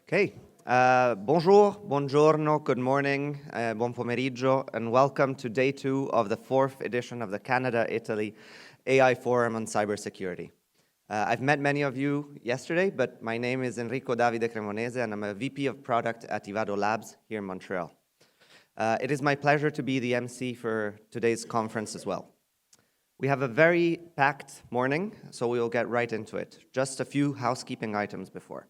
Okay. Bonjour, buongiorno, good morning, buon pomeriggio, and welcome to day 2 of the 4th edition of the Canada-Italy AI Forum on Cybersecurity. I've met many of you yesterday, but my name is Enrico Davide Cremonese, and I'm a VP of Product at Ivado Labs here in Montreal. It is my pleasure to be the MC for today's conference as well. We have a very packed morning, so we will get right into it. Just a few housekeeping items before.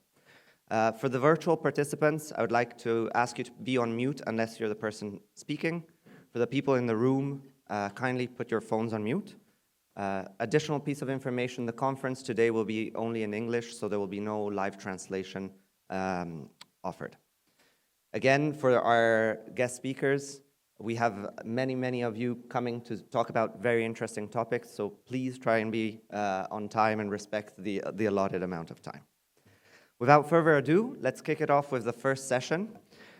For the virtual participants, I would like to ask you to be on mute unless you're the person speaking. For the people in the room, kindly put your phones on mute. Additional piece of information, the conference today will be only in English, so there will be no live translation offered. Again, for our guest speakers, we have many of you coming to talk about very interesting topics, so please try and be on time and respect the allotted amount of time. Without further ado, let's kick it off with the first session,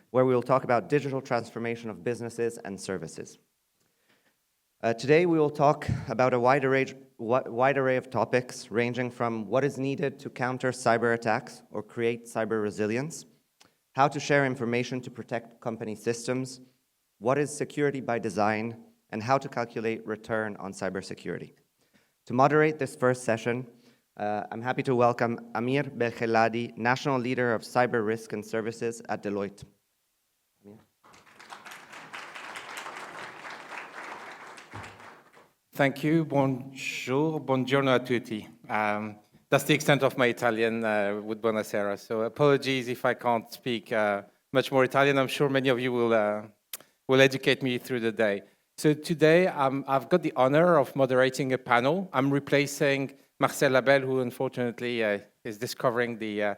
where we will talk about digital transformation of businesses and services. Today, we will talk about a wide array of topics, ranging from what is needed to counter cyber attacks or create cyber resilience, how to share information to protect company systems, what is security by design, and how to calculate return on cybersecurity. To moderate this first session, I'm happy to welcome Amir Belkhelladi, National Leader of Cyber Risk and Services at Deloitte. Amir. Thank you. Bonjour, buongiorno a tutti. That's the extent of my Italian with buonasera. So apologies if I can't speak much more Italian. I'm sure many of you will educate me through the day. So today I've got the honor of moderating a panel. I'm replacing Marcel Labelle, who unfortunately is discovering the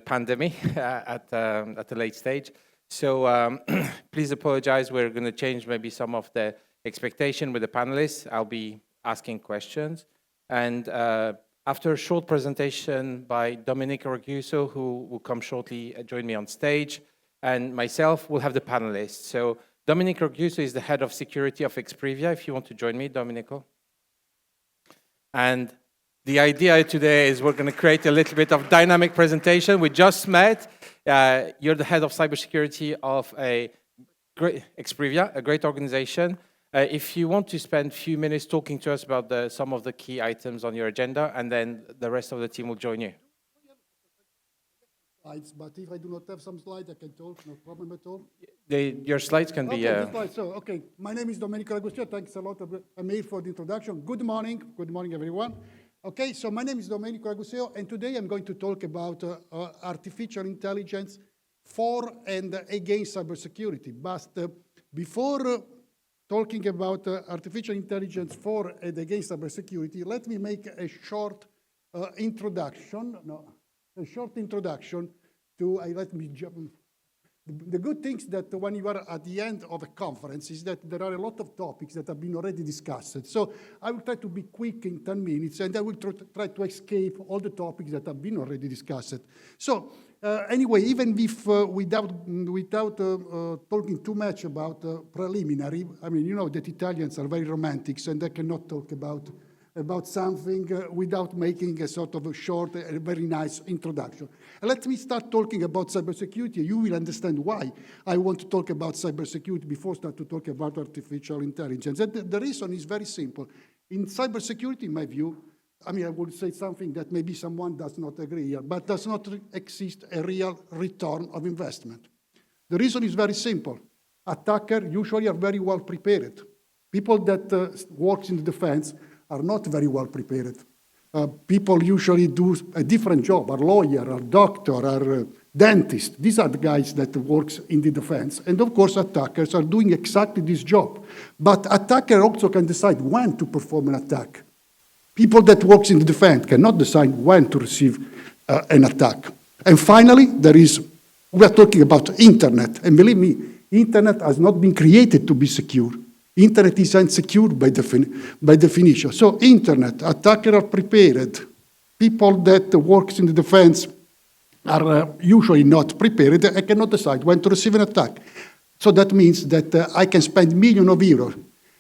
pandemic at a late stage. So please apologize. We're going to change maybe some of the expectation with the panelists. I'll be asking questions. And after a short presentation by Domenico Raguseo, who will come shortly join me on stage, and myself, we'll have the panelists. So Domenico Raguseo is the head of security of Exprivia, if you want to join me, Domenico. And the idea today is we're going to create a little bit of dynamic presentation. We just met. You're the head of cybersecurity of a great Exprivia, a great organization. If you want to spend a few minutes talking to us about some of the key items on your agenda, and then the rest of the team will join you. Slides, but if I do not have some slides, I can talk, no problem at all. Your slides can be... Okay, my name is Domenico Raguseo. Thanks a lot, Amir, for the introduction. Good morning, everyone. Okay, so my name is Domenico Raguseo, and today I'm going to talk about artificial intelligence for and against cybersecurity. But before talking about artificial intelligence for and against cybersecurity, let me make a short introduction to, let me jump. The good things that when you are at the end of a conference is that there are a lot of topics that have been already discussed. So I will try to be quick in 10 minutes, and I will try to escape all the topics that have been already discussed. So anyway, even if without talking too much about preliminary, I mean, you know that Italians are very romantic, and they cannot talk about something without making a sort of a short and very nice introduction. Let me start talking about cybersecurity. You will understand why I want to talk about cybersecurity before start to talk about artificial intelligence. And the reason is very simple. In cybersecurity, in my view, I mean, I would say something that maybe someone does not agree here, but does not exist a real return of investment. The reason is very simple. Attackers usually are very well prepared. People that work in the defense are not very well prepared. People usually do a different job, are lawyer, are doctor, are dentist. These are the guys that works in the defense. And of course, attackers are doing exactly this job. But attacker also can decide when to perform an attack. People that works in the defense cannot decide when to receive an attack. And finally, we are talking about internet. And believe me, internet has not been created to be secure. Internet is insecure by definition. So internet, attackers are prepared. People that works in the defense are usually not prepared and cannot decide when to receive an attack. So that means that I can spend millions of euros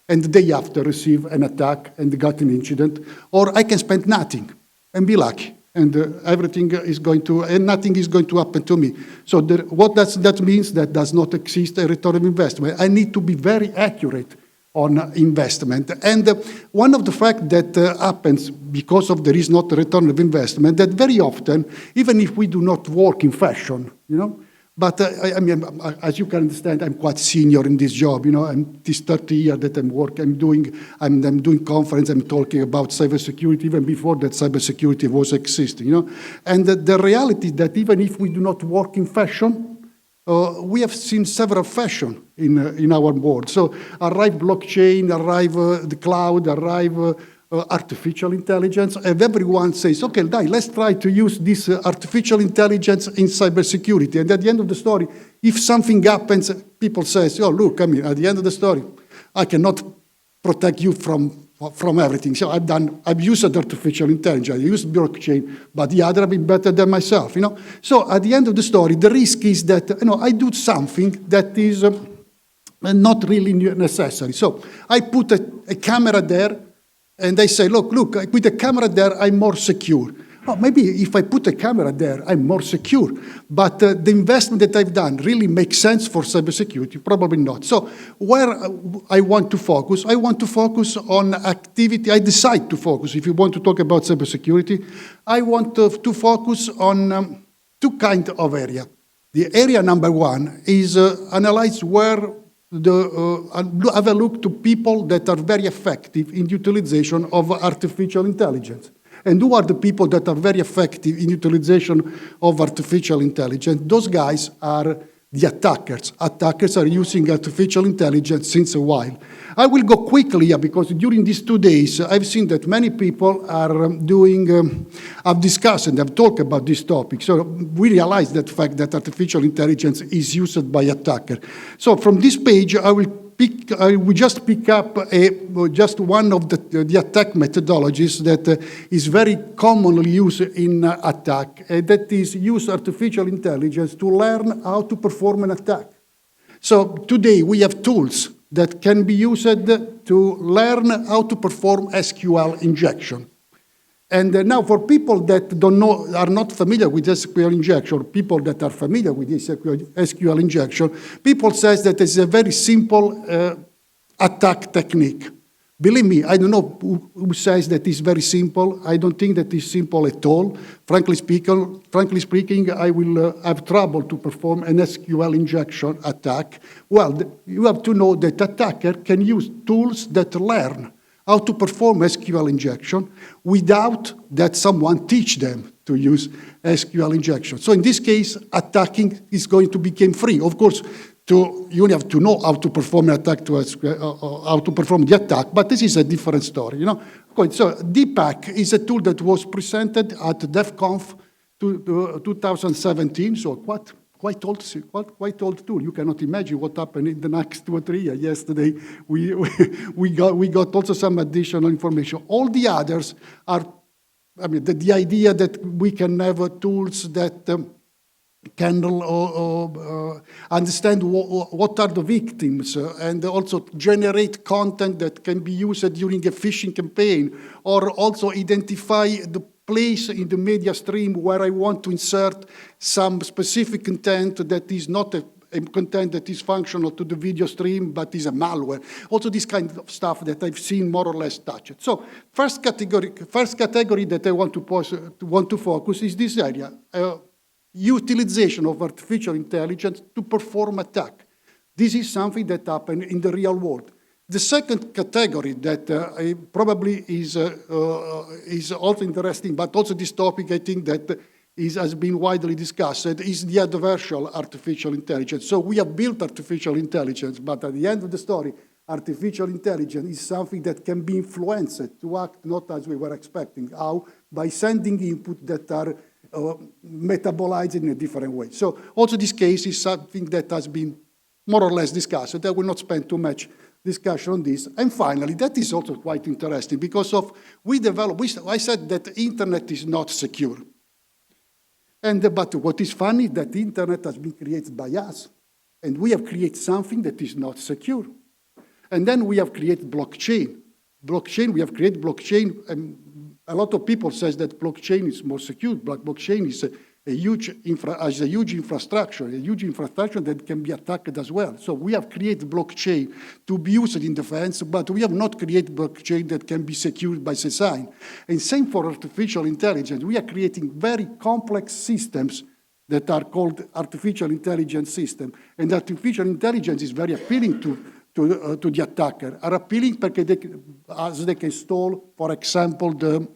and the day after receive an attack and got an incident, or I can spend nothing and be lucky. and everything is going to, and nothing is going to happen to me. So what does that means? That does not exist a return of investment. I need to be very accurate on investment. And one of the facts that happens because of there is not a return of investment, that very often, even if we do not work in fashion, but I mean, as you can understand, I'm quite senior in this job. I'm this 30 years that I'm working. I'm doing conference. I'm talking about cybersecurity even before that cybersecurity was existing. And the reality that even if we do not work in fashion, we have seen several fashion in our world. So arrive blockchain, arrive the cloud, arrive artificial intelligence, and everyone says, okay, let's try to use this artificial intelligence in cybersecurity. And at the end of the story, if something happens, people say, oh, look, I mean, at the end of the story, I cannot protect you from everything. So I've used artificial intelligence, I used blockchain, but the other have been better than myself, So at the end of the story, the risk is that, I do something that is not really necessary. So I put a camera there, and they say, look, with the camera there, I'm more secure. Well, maybe if I put a camera there, I'm more secure. But the investment that I've done really makes sense for cybersecurity? Probably not. So where I want to focus on activity. I decide to focus. If you want to talk about cybersecurity, I want to focus on two kinds of areas. The area number one is analyze where have a look to people that are very effective in utilization of artificial intelligence. And who are the people that are very effective in utilization of artificial intelligence? Those guys are the attackers. Attackers are using artificial intelligence since a while. I will go quickly here because during these 2 days, I've seen that many people are have discussed and have talked about this topic. So we realize that fact that artificial intelligence is used by attackers. So from this page, I will just pick up just one of the attack methodologies that is very commonly used in attack, that is use artificial intelligence to learn how to perform an attack. So today we have tools that can be used to learn how to perform SQL injection. And now for people that don't know, are not familiar with SQL injection, people that are familiar with this SQL injection, people says that it's a very simple attack technique. Believe me, I don't know who says that it's very simple. I don't think that it's simple at all. Frankly speaking, I will have trouble to perform an SQL injection attack. Well, you have to know that attacker can use tools that learn how to perform SQL injection without that someone teach them to use SQL injection. So in this case, attacking is going to become free. Of course, you have to know how to perform an attack, how to perform the attack, but this is a different story, So DPAC is a tool that was presented at DevConf 2017, so quite old tool. You cannot imagine what happened in the next 2 or 3 years. Yesterday, we got also some additional information. All the others are, I mean, the idea that we can have tools that can understand what are the victims and also generate content that can be used during a phishing campaign, or also identify the place in the media stream where I want to insert some specific content that is not a content that is functional to the video stream, but is a malware. Also this kind of stuff that I've seen more or less touched. So first category that I want to focus is this area. Utilization of artificial intelligence to perform attack. This is something that happened in the real world. The second category that probably is also interesting, but also this topic I think that has been widely discussed, is the adversarial artificial intelligence. So we have built artificial intelligence, but at the end of the story, artificial intelligence is something that can be influenced to act not as we were expecting. How? By sending input that are metabolized in a different way. So also this case is something that has been more or less discussed. I will not spend too much discussion on this. And finally, that is also quite interesting because I said that the internet is not secure. But what is funny, that the internet has been created by us. And we have created something that is not secure. And then we have created blockchain. We have created blockchain a lot of people says that blockchain is more secure, but blockchain is a huge infrastructure that can be attacked as well. So we have created blockchain to be used in defense, but we have not created blockchain that can be secured by CISA. And same for artificial intelligence. We are creating very complex systems that are called artificial intelligence system. And artificial intelligence is very appealing to the attacker. Are appealing because they can stole, for example, the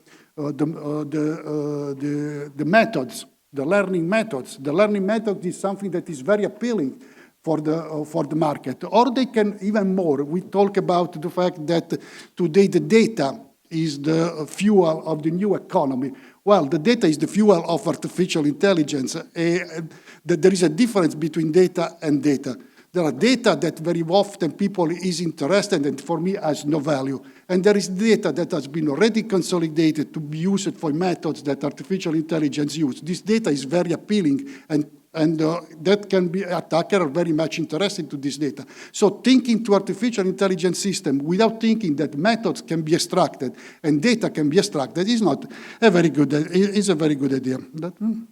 methods. The learning methods. The learning method is something that is very appealing for the market. Or they can, even more, we talk about the fact that today the data is the fuel of the new economy. Well, the data is the fuel of artificial intelligence. There is a difference between data and data. There are data that very often people is interested in, and for me has no value. And there is data that has been already consolidated to be used for methods that artificial intelligence use. This data is very appealing, and that can be, attackers are very much interested to this data. So thinking to artificial intelligence system without thinking that methods can be extracted and data can be extracted is not a very good, is a very good idea.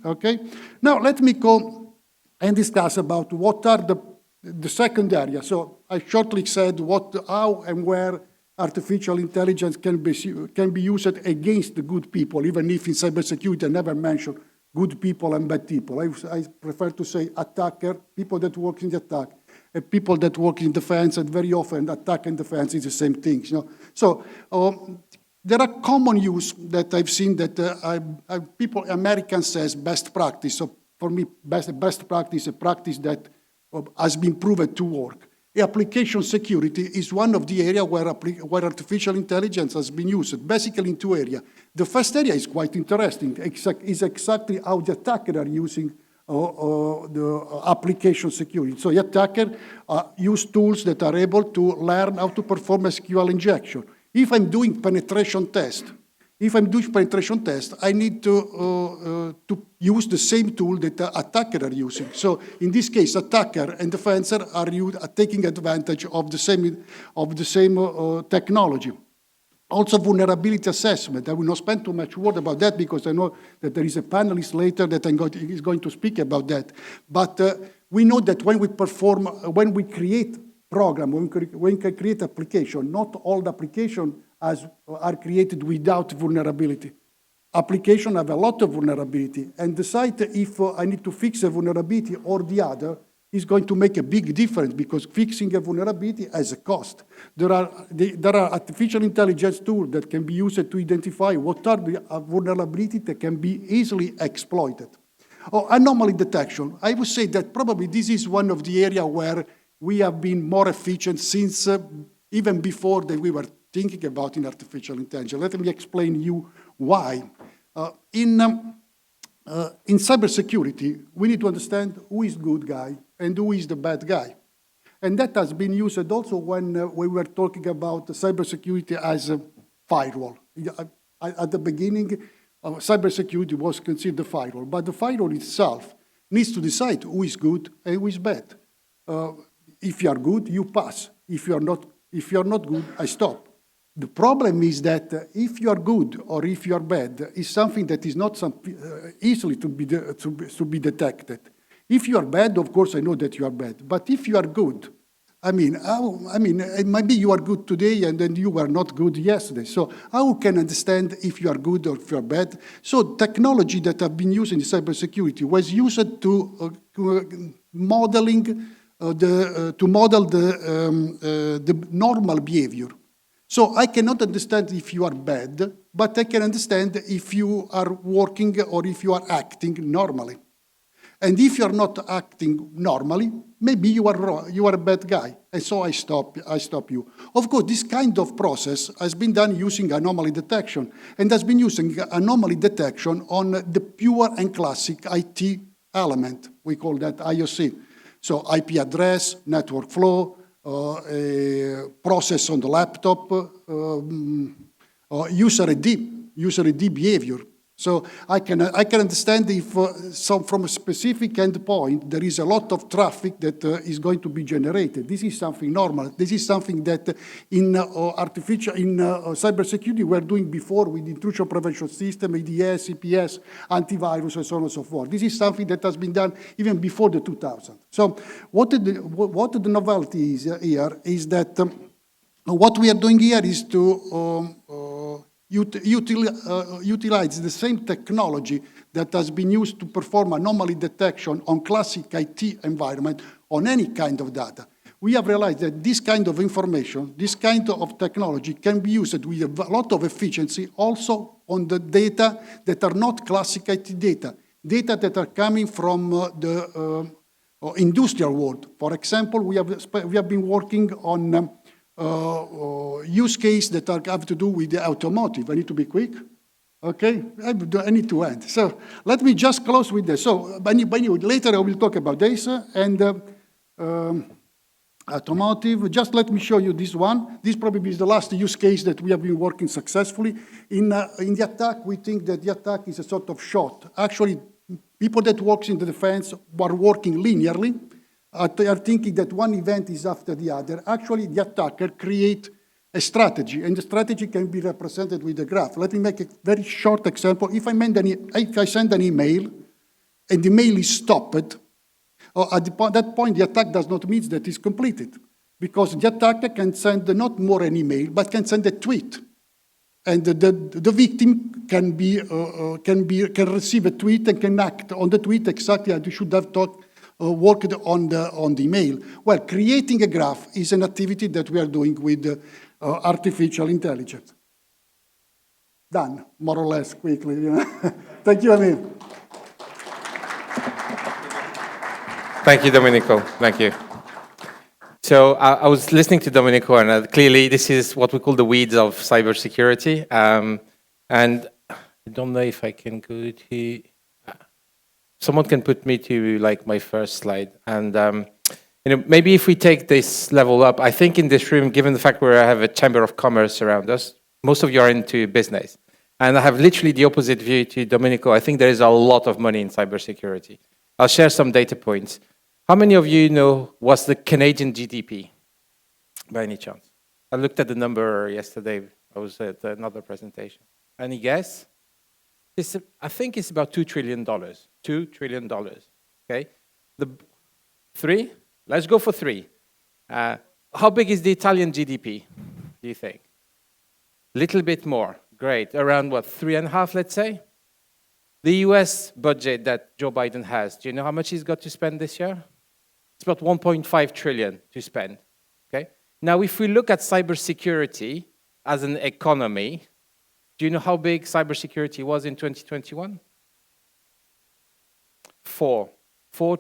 Okay? Now let me go and discuss about what are the second area. So I shortly said how and where artificial intelligence can be used against the good people, even if in cybersecurity I never mentioned good people and bad people. I prefer to say attacker, people that work in the attack, and people that work in defense, and very often attack and defense is the same thing. You know? So there are common use that I've seen that Americans says best practice. So for me, best practice is a practice that has been proven to work. Application security is one of the areas where artificial intelligence has been used, basically in two areas. The first area is quite interesting. Is exactly how the attackers are using the application security. So the attacker use tools that are able to learn how to perform SQL injection. If I'm doing penetration test, I need to use the same tool that the attacker are using. So in this case, attacker and defender are taking advantage of the same technology. Also vulnerability assessment. I will not spend too much word about that because I know that there is a panelist later that is going to speak about that. But we know that when we create program, when we create application, not all the application are created without vulnerability. Applications have a lot of vulnerability, and decide if I need to fix a vulnerability or the other is going to make a big difference because fixing a vulnerability has a cost. There are artificial intelligence tools that can be used to identify what are the vulnerabilities that can be easily exploited. Anomaly detection. I would say that probably this is one of the areas where we have been more efficient since even before that we were thinking about in artificial intelligence. Let me explain you why. In cybersecurity, we need to understand who is good guy and who is the bad guy. And that has been used also when we were talking about cybersecurity as a firewall. At the beginning, cybersecurity was considered a firewall, but the firewall itself needs to decide who is good and who is bad. If you are good, you pass. If you are not good, I stop. The problem is that if you are good or if you are bad is something that is not easily to be detected. If you are bad, of course, I know that you are bad. But if you are good, maybe you are good today and then you were not good yesterday. So how can I understand if you are good or if you are bad? So technology that have been used in cybersecurity was used to model the normal behavior. So I cannot understand if you are bad, but I can understand if you are working or if you are acting normally. And if you are not acting normally, maybe you are wrong, you are a bad guy, and so I stop you. Of course, this kind of process has been done using anomaly detection, and has been using anomaly detection on the pure and classic IT element. We call that IOC. So IP address, network flow, process on the laptop, user ID behavior. So I can understand if from a specific endpoint there is a lot of traffic that is going to be generated. This is something normal. This is something that in cybersecurity we're doing before with intrusion prevention system, ADS, CPS, antivirus, and so on and so forth. This is something that has been done even before the 2000. So what the novelty is here is that what we are doing here is to utilize the same technology that has been used to perform anomaly detection on classic IT environment on any kind of data. We have realized that this kind of information, this kind of technology can be used with a lot of efficiency also on the data that are not classic IT data that are coming from the industrial world. For example, we have been working on use case that have to do with the automotive. I need to be quick. Okay, I need to end. So let me just close with this. So later I will talk about this and automotive. Just let me show you this one. This probably is the last use case that we have been working successfully. In the attack, we think that the attack is a sort of shot. Actually, people that works in the defense are working linearly. They are thinking that one event is after the other. Actually, the attacker creates a strategy, and the strategy can be represented with a graph. Let me make a very short example. If I send an email, and the mail is stopped, at that point, the attack does not mean that it's completed, because the attacker can send not more an email, but can send a tweet. And the victim can receive a tweet and can act on the tweet exactly as you should have worked on the email. Well, creating a graph is an activity that we are doing with artificial intelligence. Done, more or less, quickly. You know? Thank you, Amir. Thank you, Domenico. Thank you. So I was listening to Domenico, and clearly this is what we call the weeds of cybersecurity. And I don't know if I can go to... Someone can put me to like my first slide. And maybe if we take this level up, I think in this room, given the fact we have a chamber of commerce around us, most of you are into business. And I have literally the opposite view to Domenico. I think there is a lot of money in cybersecurity. I'll share some data points. How many of you know what's the Canadian GDP, by any chance? I looked at the number yesterday. I was at another presentation. Any guess? I think it's about $2 trillion. $2 trillion, okay? Three? Let's go for three. How big is the Italian GDP, do you think? Little bit more, great. Around what, 3.5, let's say? The US budget that Joe Biden has, do you know how much he's got to spend this year? It's about 1.5 trillion to spend, okay? Now, if we look at cybersecurity as an economy, do you know how big cybersecurity was in 2021? $4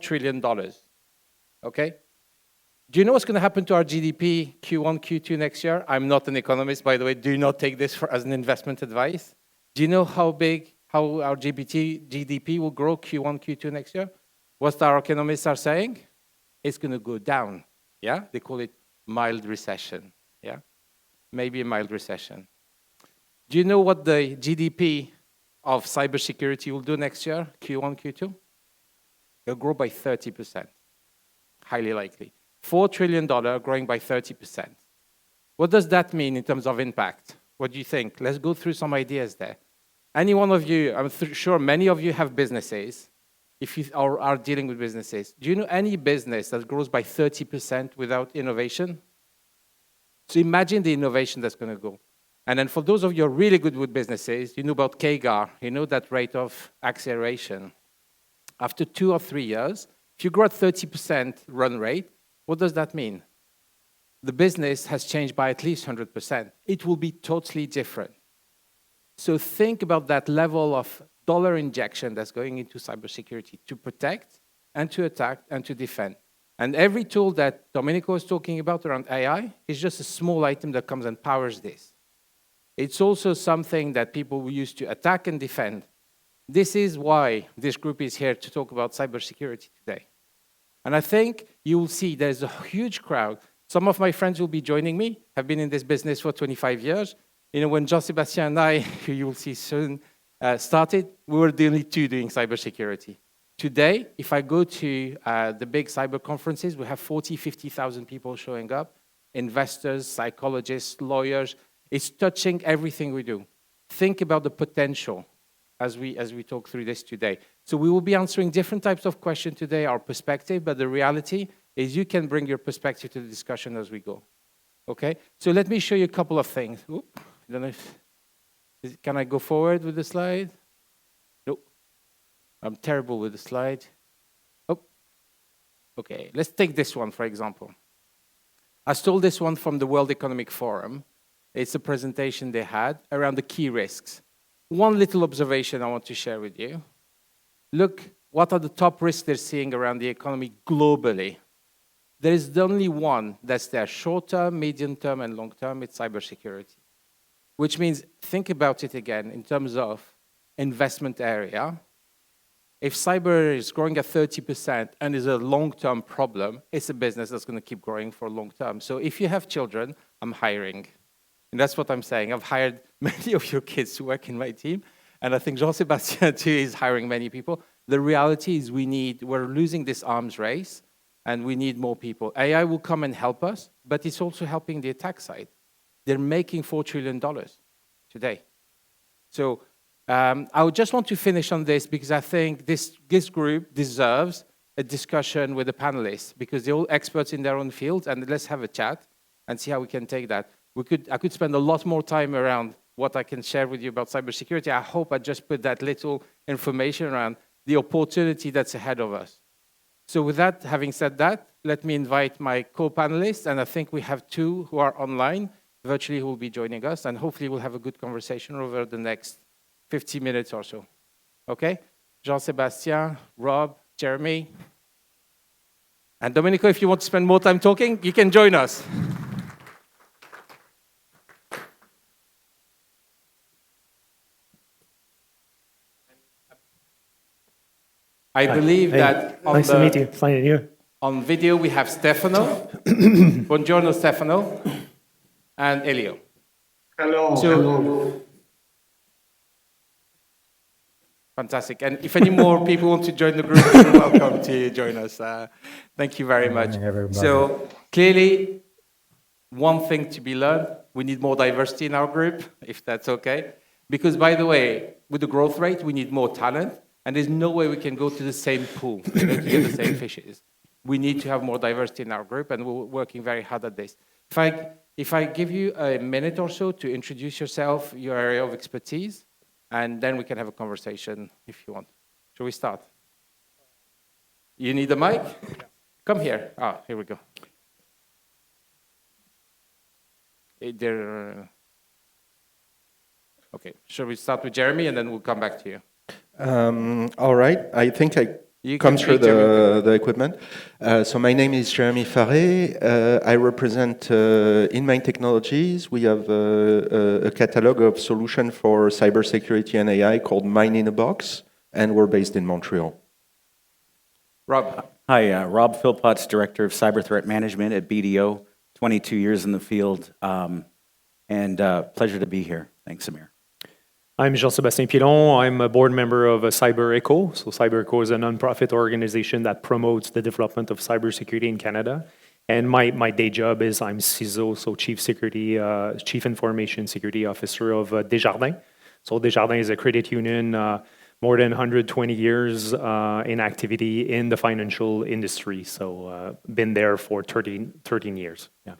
trillion, okay? Do you know what's going to happen to our GDP Q1, Q2 next year? I'm not an economist, by the way. Do not take this as an investment advice. Do you know how our GDP will grow Q1, Q2 next year? What our economists are saying? It's going to go down, yeah? They call it mild recession, yeah? Maybe a mild recession. Do you know what the GDP of cybersecurity will do next year, Q1, Q2? It'll grow by 30%, highly likely. $4 trillion growing by 30%. What does that mean in terms of impact? What do you think? Let's go through some ideas there. Any one of you, I'm sure many of you have businesses, if you are dealing with businesses. Do you know any business that grows by 30% without innovation? So imagine the innovation that's going to go. And then for those of you who are really good with businesses, you know about CAGR, you know that rate of acceleration. After 2 or 3 years, if you grow at 30% run rate, what does that mean? The business has changed by at least 100%. It will be totally different. So think about that level of dollar injection that's going into cybersecurity to protect and to attack and to defend. And every tool that Domenico is talking about around AI is just a small item that comes and powers this. It's also something that people will use to attack and defend. This is why this group is here to talk about cybersecurity today. And I think you will see there's a huge crowd. Some of my friends will be joining me, have been in this business for 25 years. You know, when Jean-Sebastien and I, who you will see soon, started, we were the only two doing cybersecurity. Today, if I go to the big cyber conferences, we have 40, 50,000 people showing up, investors, psychologists, lawyers. It's touching everything we do. Think about the potential as we talk through this today. So we will be answering different types of questions today, our perspective, but the reality is you can bring your perspective to the discussion as we go. Okay? So let me show you a couple of things. Oop, I don't know if, can I go forward with the slide? Nope. I'm terrible with the slide. Oh, okay. Let's take this one, for example. I stole this one from the World Economic Forum. It's a presentation they had around the key risks. One little observation I want to share with you. Look, what are the top risks they're seeing around the economy globally? There is only one that's there, short-term, medium-term, and long-term. It's cybersecurity, which means think about it again in terms of investment area. If cyber is growing at 30% and is a long-term problem, it's a business that's going to keep growing for long-term. So if you have children, I'm hiring. And that's what I'm saying. I've hired many of your kids to work in my team, and I think Jean-Sebastien too is hiring many people. The reality is we're losing this arms race, and we need more people. AI will come and help us, but it's also helping the attack side. They're making $4 trillion today. So I would just want to finish on this because I think this group deserves a discussion with the panelists because they're all experts in their own fields, and let's have a chat and see how we can take that. I could spend a lot more time around what I can share with you about cybersecurity. I hope I just put that little information around the opportunity that's ahead of us. So with that, having said that, let me invite my co-panelists, and I think we have two who are online, virtually, who will be joining us, and hopefully we'll have a good conversation over the next 50 minutes or so. Okay? Jean-Sebastien, Rob, Jeremy, and Domenico, if you want to spend more time talking, you can join us. I believe that nice to meet you. Fine to you. On video we have Stefano. Buongiorno, Stefano. And Elio. Hello. Hello. Fantastic. And if any more people want to join the group, you're welcome to join us. Thank you very much. So clearly, one thing to be learned, we need more diversity in our group, if that's okay. Because by the way, with the growth rate, we need more talent. And there's no way we can go to the same pool to get the same fishes. We need to have more diversity in our group, and we're working very hard at this. If I give you a minute or so to introduce yourself, your area of expertise, and then we can have a conversation if you want. Shall we start? You need a mic? Come here. Here we go. Okay, shall we start with Jeremy, and then we'll come back to you. All right, I think I come through the equipment. So my name is Jeremy Faré. I represent InMind Technologies. We have a catalog of solutions for cybersecurity and AI called Mind in a Box, and we're based in Montreal. Rob. Hi, Rob Philpotts, Director of Cyber Threat Management at BDO, 22 years in the field, and pleasure to be here. Thanks, Amir. I'm Jean-Sebastien Pilon. I'm a board member of Cybereco. So Cybereco is a nonprofit organization that promotes the development of cybersecurity in Canada. And my day job is I'm CISO, so Chief Information Security Officer of Desjardins. So Desjardins is a credit union, more than 120 years in activity in the financial industry. So been there for 13 years. Yeah.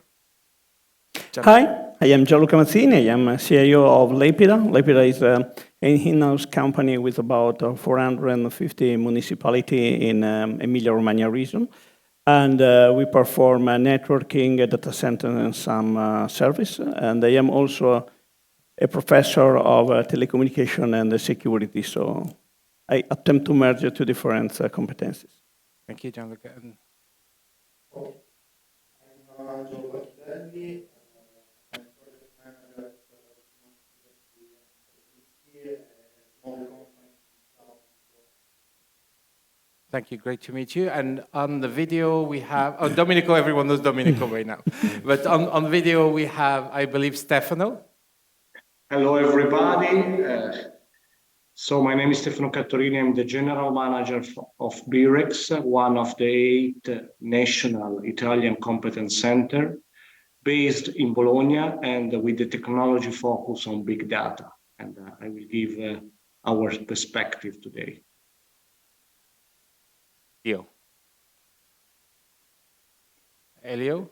Hi, I am Gianluca Mazzini. I am CIO of Lepida. Lepida is an in-house company with about 450 municipalities in Emilia-Romagna region. And we perform networking, data center, and some service. And I am also a professor of telecommunication and security. So I attempt to merge two different competencies. Thank you, Gianluca. Thank you, great to meet you. And on the video we have, Domenico, everyone knows Domenico right now. But on video we have, I believe, Stefano. Hello, everybody. So my name is Stefano Cattorini. I'm the general manager of BREX, one of the 8 national Italian competence center based in Bologna and with the technology focus on big data. And I will give our perspective today. Elio?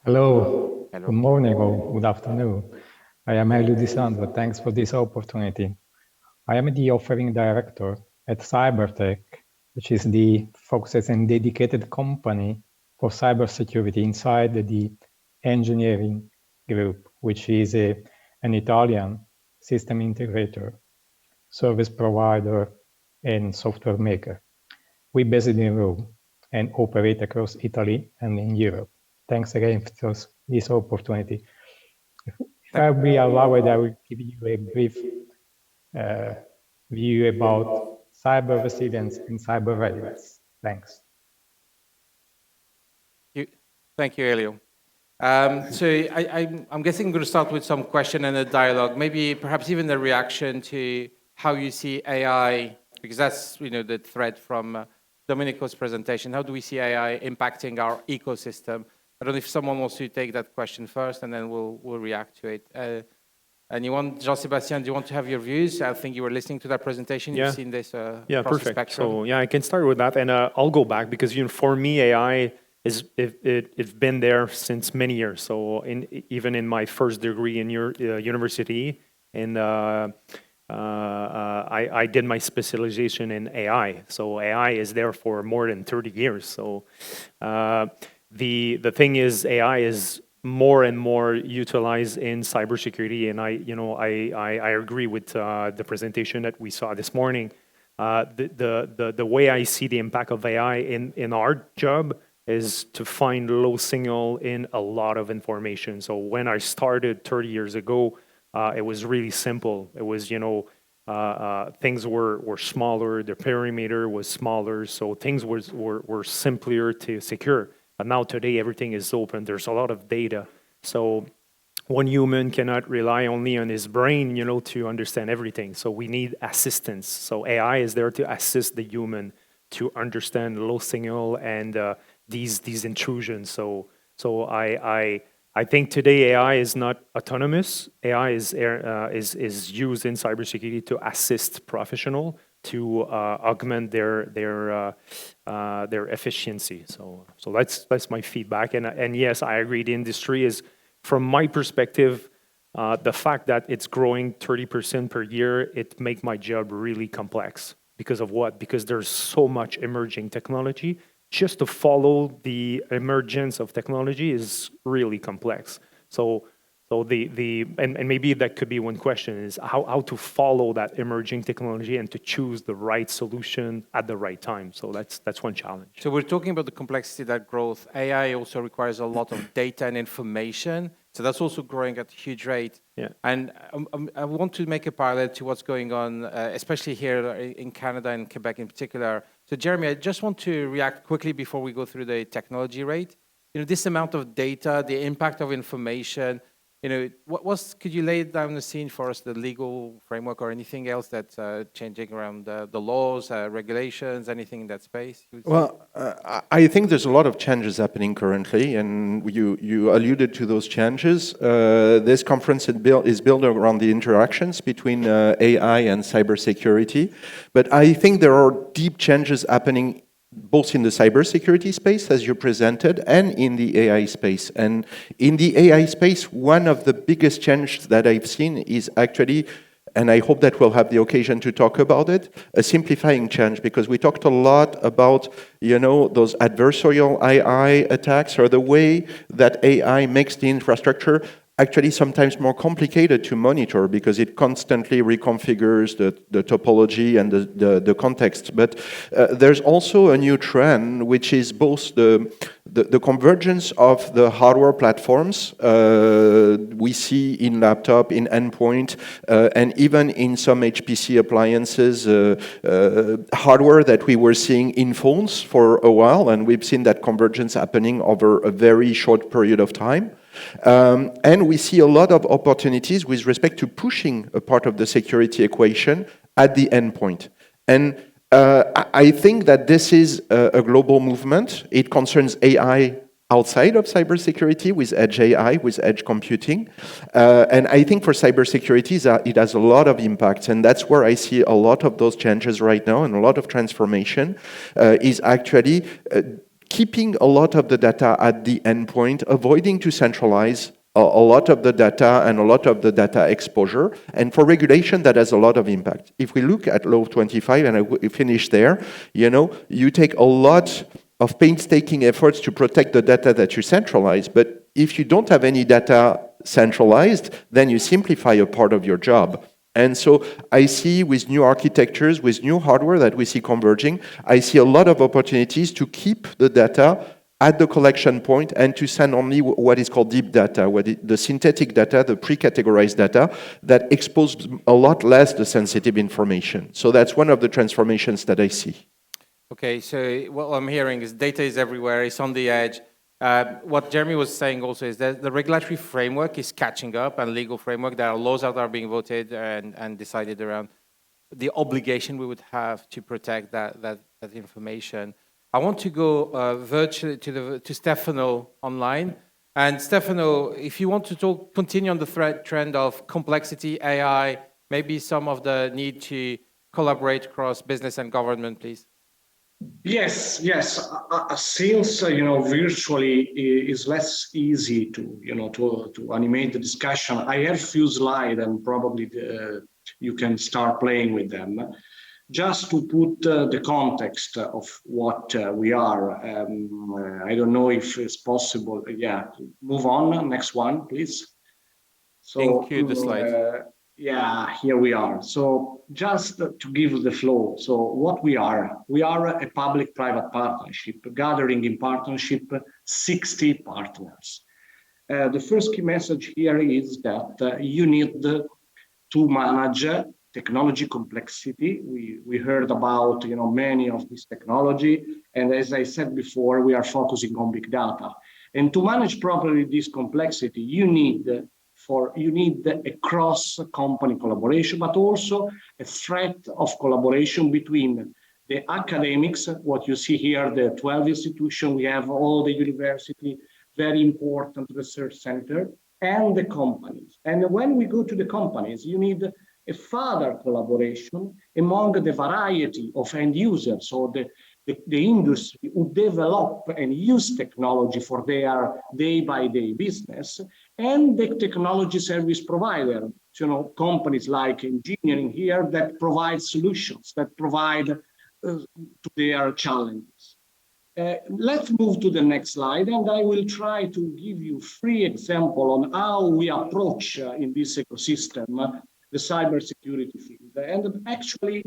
Hello. Good morning or good afternoon. I am Elio Di Sandro. Thanks for this opportunity. I am the offering director at Cybertech, which is the focused and dedicated company for cybersecurity inside the engineering group, which is an Italian system integrator, service provider, and software maker. We based in Rome and operate across Italy and in Europe. Thanks again for this opportunity. If I will be allowed, I will give you a brief view about cyber resilience and cyber readiness. Thanks. Thank you, Elio. So I'm guessing I'm going to start with some question and a dialogue, maybe perhaps even a reaction to how you see AI, because that's the thread from Domenico's presentation. How do we see AI impacting our ecosystem? I don't know if someone wants to take that question first, and then we'll react to it. And Jean-Sebastien, do you want to have your views? I think you were listening to that presentation. You've seen this yeah, across perfect. the spectrum. So yeah, I can start with that, and I'll go back because for me, AI it's been there since many years. So even in my first degree in your university, and I did my specialization in AI. So AI is there for more than 30 years. So the thing is, AI is more and more utilized in cybersecurity, and I agree with the presentation that we saw this morning. The way I see the impact of AI in our job is to find low signal in a lot of information. So when I started 30 years ago, it was really simple. It was things were smaller, the perimeter was smaller, so things were simpler to secure. But now today, everything is open. There's a lot of data. So one human cannot rely only on his brain, to understand everything. So we need assistance. So AI is there to assist the human to understand low signal and these intrusions. So I think today AI is not autonomous. AI is used in cybersecurity to assist professional to augment their efficiency. So that's my feedback. And yes, I agree. The industry is, from my perspective, the fact that it's growing 30% per year, it makes my job really complex. Because of what? Because there's so much emerging technology. Just to follow the emergence of technology is really complex. So and maybe that could be one question, is how to follow that emerging technology and to choose the right solution at the right time. So that's one challenge. So we're talking about the complexity, that growth. AI also requires a lot of data and information. So that's also growing at a huge rate. Yeah. And I want to make a parallel to what's going on, especially here in Canada and Quebec in particular. So Jeremy, I just want to react quickly before we go through the technology rate. This amount of data, the impact of information, could you lay down the scene for us, the legal framework or anything else that's changing around the laws, regulations, anything in that space? Well, I think there's a lot of changes happening currently, and you alluded to those changes. This conference is built around the interactions between AI and cybersecurity, but I think there are deep changes happening both in the cybersecurity space, as you presented, and in the AI space. And in the AI space, one of the biggest changes that I've seen is actually, and I hope that we'll have the occasion to talk about it, a simplifying change, because we talked a lot about, those adversarial AI attacks, or the way that AI makes the infrastructure actually sometimes more complicated to monitor because it constantly reconfigures the topology and the context. But there's also a new trend, which is both the convergence of the hardware platforms we see in laptop, in endpoint, and even in some HPC appliances, hardware that we were seeing in phones for a while, and we've seen that convergence happening over a very short period of time. And we see a lot of opportunities with respect to pushing a part of the security equation at the endpoint. And I think that this is a global movement. It concerns AI outside of cybersecurity with edge AI, with edge computing. And I think for cybersecurity, it has a lot of impact. And that's where I see a lot of those changes right now and a lot of transformation is actually keeping a lot of the data at the endpoint, avoiding to centralize a lot of the data and a lot of the data exposure. And for regulation, that has a lot of impact. If we look at Law 25, and I finish there, you take a lot of painstaking efforts to protect the data that you centralize. But if you don't have any data centralized, then you simplify a part of your job. And so I see with new architectures, with new hardware that we see converging, I see a lot of opportunities to keep the data at the collection point and to send only what is called deep data, the synthetic data, the pre-categorized data that expose a lot less the sensitive information. So that's one of the transformations that I see. Okay, so what I'm hearing is data is everywhere, it's on the edge. What Jeremy was saying also is that the regulatory framework is catching up and legal framework. There are laws that are being voted and decided around the obligation we would have to protect that information. I want to go virtually to Stefano online. And Stefano, if you want to continue on the trend of complexity, AI, maybe some of the need to collaborate across business and government, please. Yes. Since virtually is less easy to animate the discussion, I have few slides and probably you can start playing with them. Just to put the context of what we are. I don't know if it's possible. Yeah, move on. Next one, please. So, include the slide. Yeah, here we are. So just to give the flow. So what we are a public-private partnership, gathering in partnership 60 partners. The first key message here is that you need to manage technology complexity. We heard about many of this technology, and as I said before, we are focusing on big data. And to manage properly this complexity, you need a cross-company collaboration, but also a thread of collaboration between the academics, what you see here, the 12 institutions, we have all the university, very important research center, and the companies. And when we go to the companies, you need a further collaboration among the variety of end users, so the industry who develop and use technology for their day-by-day business, and the technology service provider, companies like engineering here that provide solutions, that provide to their challenges. Let's move to the next slide, and I will try to give you 3 examples on how we approach in this ecosystem the cybersecurity field. And actually,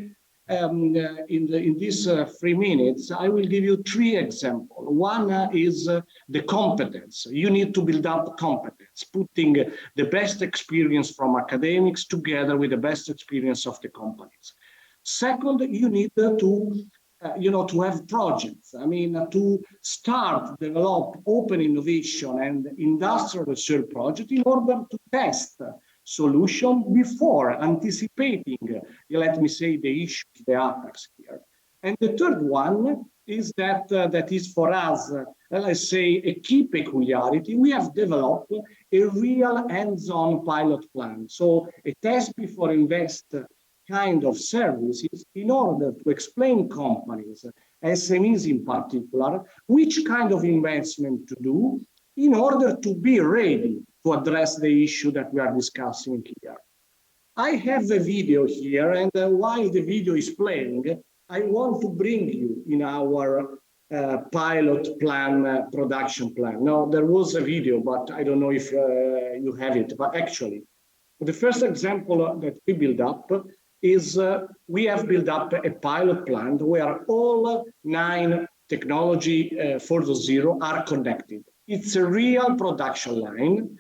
in these 3 minutes, I will give you 3 examples. One is the competence. You need to build up competence, putting the best experience from academics together with the best experience of the companies. Second, you need to have projects. To start, develop open innovation and industrial research project in order to test solution before anticipating, let me say, the issues, the attacks here. And the third one is that is for us, let's say, a key peculiarity. We have developed a real hands-on pilot plan. So a test before invest kind of services in order to explain companies, SMEs in particular, which kind of investment to do in order to be ready to address the issue that we are discussing here. I have a video here, and while the video is playing, I want to bring you in our pilot plan, production plan. Now, there was a video, but I don't know if you have it, but actually, the first example that we build up is we have built up a pilot plant where all 9 technology 4.0 are connected. It's a real production line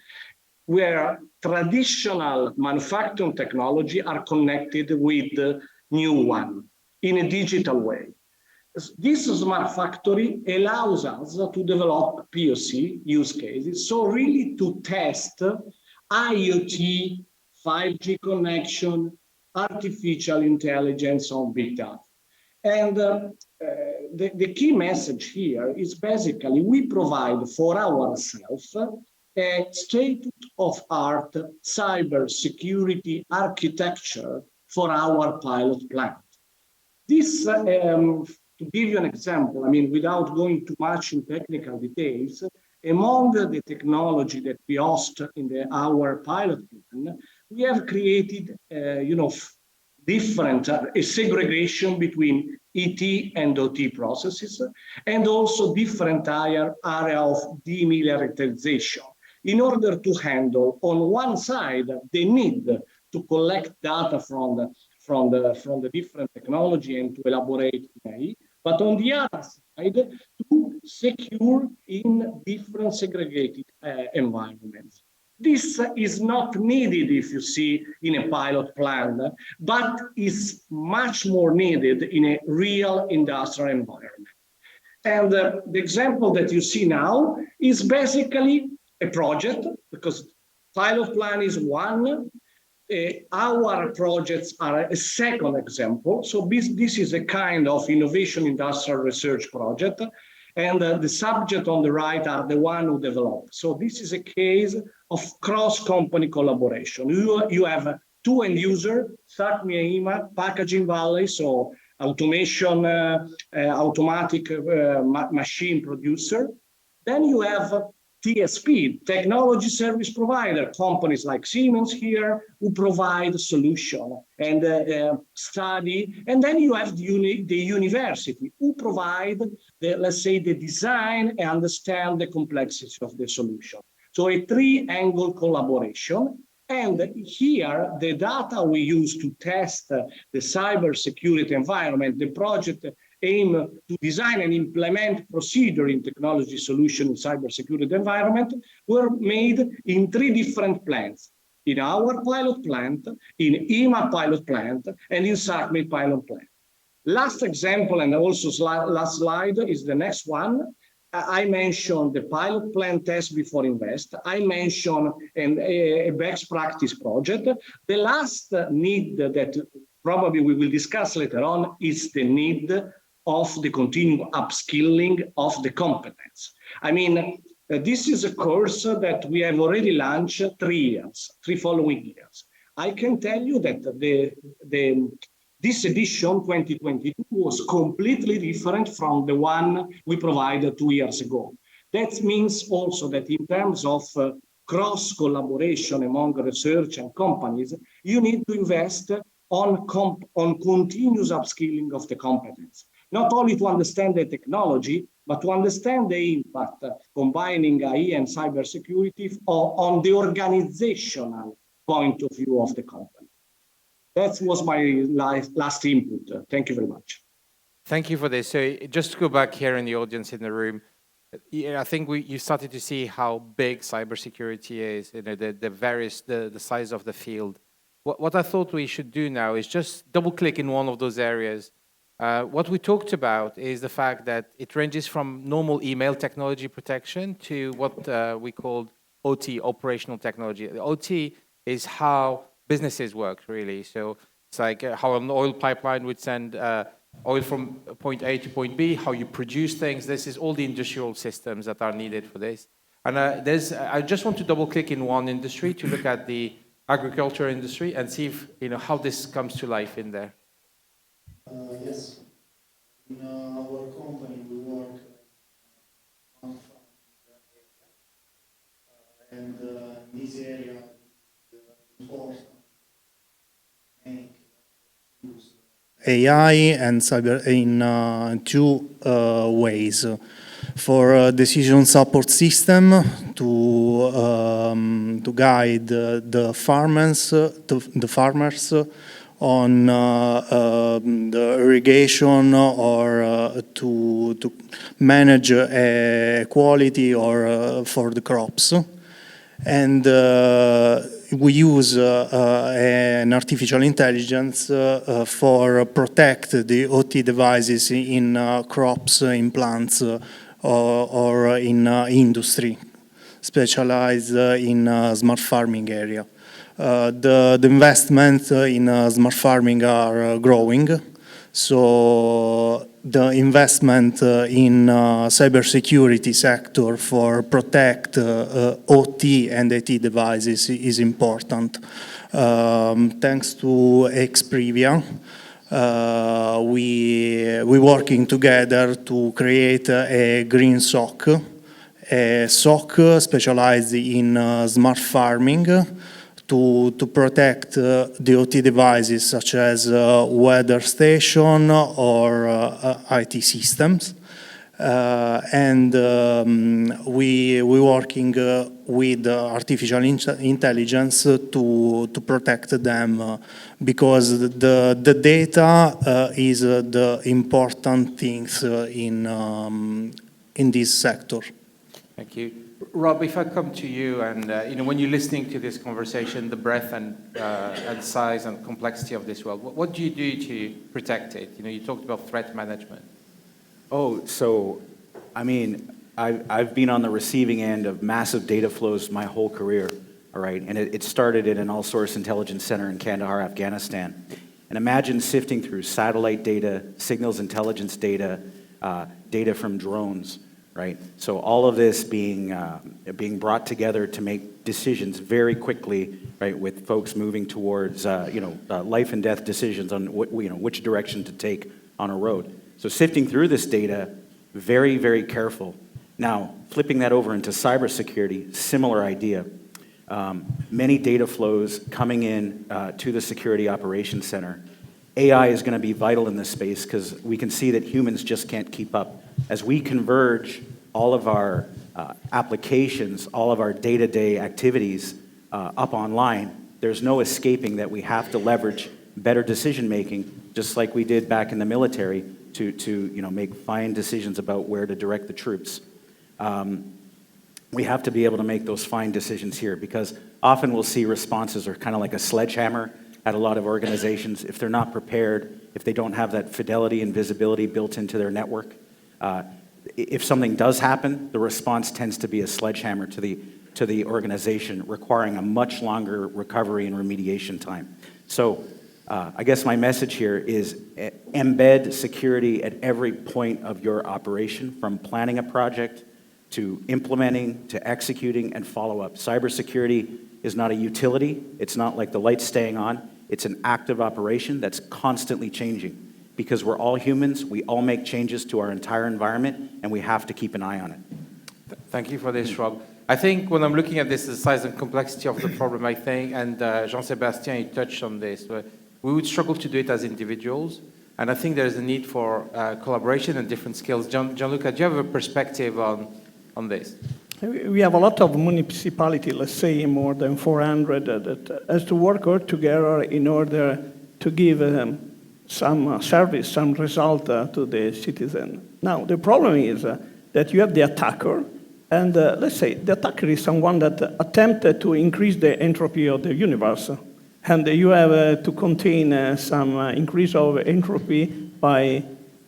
where traditional manufacturing technology are connected with the new one in a digital way. This smart factory allows us to develop POC use cases, so really to test IoT, 5G connection, artificial intelligence on big data. And the key message here is basically we provide for ourselves a state-of-art cybersecurity architecture for our pilot plant. This, to give you an example, I mean, without going too much in technical details, among the technology that we host in our pilot plan, we have created, different segregation between ET and OT processes, and also different area of demilitarization, in order to handle, on one side, the need to collect data from the different technology and to elaborate AI, but on the other side, to secure in different segregated environments. This is not needed, if you see, in a pilot plant, but is much more needed in a real industrial environment. And the example that you see now is basically a project, because pilot plan is one. Our projects are a second example. So this is a kind of innovation industrial research project. And the subject on the right are the one who developed. So this is a case of cross-company collaboration. You have two end users, SACMI and IMA, packaging valley, so automation, automatic machine producer. Then you have TSP, technology service provider, companies like Siemens here, who provide solution and study. And then you have the university, who provide, let's say, the design and understand the complexity of the solution. So a three-angle collaboration. And here, the data we use to test the cybersecurity environment, the project aim to design and implement procedure in technology solution in cybersecurity environment, were made in 3 different plants. In our pilot plant, in IMA pilot plant, and in SACMI pilot plant. Last example, and also last slide, is the next one. I mentioned the pilot plant test before invest. I mentioned a best practice project. The last need that probably we will discuss later on is the need of the continued upskilling of the competence. I mean, this is a course that we have already launched 3 following years. I can tell you that this edition, 2022, was completely different from the one we provided 2 years ago. That means also that in terms of cross-collaboration among research and companies, you need to invest on continuous upskilling of the competence. Not only to understand the technology, but to understand the impact combining AI and cybersecurity on the organizational point of view of the company. That was my last input. Thank you very much. Thank you for this. So just to go back here in the audience in the room, I think you started to see how big cybersecurity is, the size of the field. What I thought we should do now is just double click in one of those areas. What we talked about is the fact that it ranges from normal email technology protection to what we called OT, operational technology. The OT is how businesses work, really. So it's like how an oil pipeline would send oil from point A to point B, how you produce things. This is all the industrial systems that are needed for this. And I just want to double click in one industry to look at the agriculture industry and see if, how this comes to life in there. Yes. In our company, we work on farming area, and in this area, it's important to make use AI and cyber in 2 ways. For decision support system to guide the farmers on the irrigation or to manage quality or for the crops. And we use an artificial intelligence for protect the OT devices in crops, in plants, or in industry, specialized in smart farming area. The investments in smart farming are growing. So the investment in cybersecurity sector for protect OT and AT devices is important. Thanks to Exprivia, we working together to create a green SOC, a SOC specialized in smart farming, to protect the OT devices such as weather station or IT systems. And we working with artificial intelligence to protect them because the data is the important things in this sector. Thank you. Rob, if I come to you, and when you're listening to this conversation, the breadth and size and complexity of this world, what do you do to protect it? You talked about threat management. Oh, so, I mean, I've been on the receiving end of massive data flows my whole career, all right? And it started in an all-source intelligence center in Kandahar, Afghanistan. And imagine sifting through satellite data, signals intelligence data, data from drones, right? So all of this being brought together to make decisions very quickly, right, with folks moving towards, life and death decisions on which direction to take on a road. So sifting through this data, very, very careful. Now, flipping that over into cybersecurity, similar idea. Many data flows coming in to the Security Operations Center. AI is going to be vital in this space because we can see that humans just can't keep up. As we converge all of our applications, all of our day-to-day activities up online, there's no escaping that we have to leverage better decision-making, just like we did back in the military, to make fine decisions about where to direct the troops. We have to be able to make those fine decisions here because often we'll see responses are kind of like a sledgehammer at a lot of organizations. If they're not prepared, if they don't have that fidelity and visibility built into their network, if something does happen, the response tends to be a sledgehammer to the organization, requiring a much longer recovery and remediation time. So I guess my message here is embed security at every point of your operation, from planning a project to implementing to executing and follow-up. Cybersecurity is not a utility. It's not like the lights staying on. It's an active operation that's constantly changing. Because we're all humans, we all make changes to our entire environment, and we have to keep an eye on it. Thank you for this, Rob. I think when I'm looking at this, the size and complexity of the problem, I think, and Jean-Sebastien, you touched on this, but we would struggle to do it as individuals, and I think there's a need for collaboration and different skills. Gianluca, do you have a perspective on this? We have a lot of municipalities, let's say more than 400, that has to work all together in order to give some service, some result to the citizen. Now, the problem is that you have the attacker, and let's say the attacker is someone that attempted to increase the entropy of the universe, and you have to contain some increase of entropy by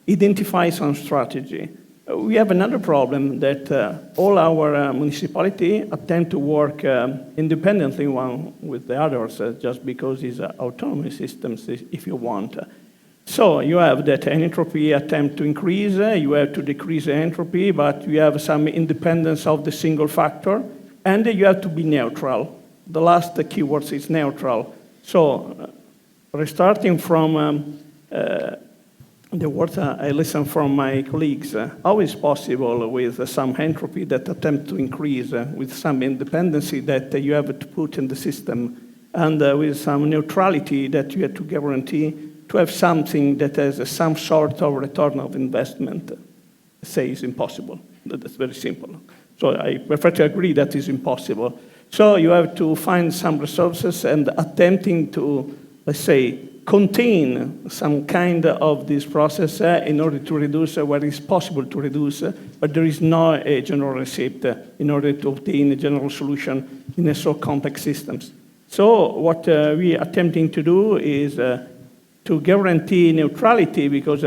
identifying some strategy. We have another problem that all our municipalities attempt to work independently one with the others, just because it's autonomous systems, if you want. So you have that entropy attempt to increase, you have to decrease the entropy, but you have some independence of the single factor, and you have to be neutral. The last keyword is neutral. So restarting from the words I listen from my colleagues, how is possible with some entropy that attempt to increase, with some independency that you have to put in the system, and with some neutrality that you have to guarantee to have something that has some sort of return of investment, say is impossible. That's very simple. So I perfectly agree that is impossible. So you have to find some resources and attempting to, let's say, contain some kind of this process in order to reduce what is possible to reduce, but there is no a general recipe in order to obtain a general solution in a so complex systems. So what we are attempting to do is to guarantee neutrality, because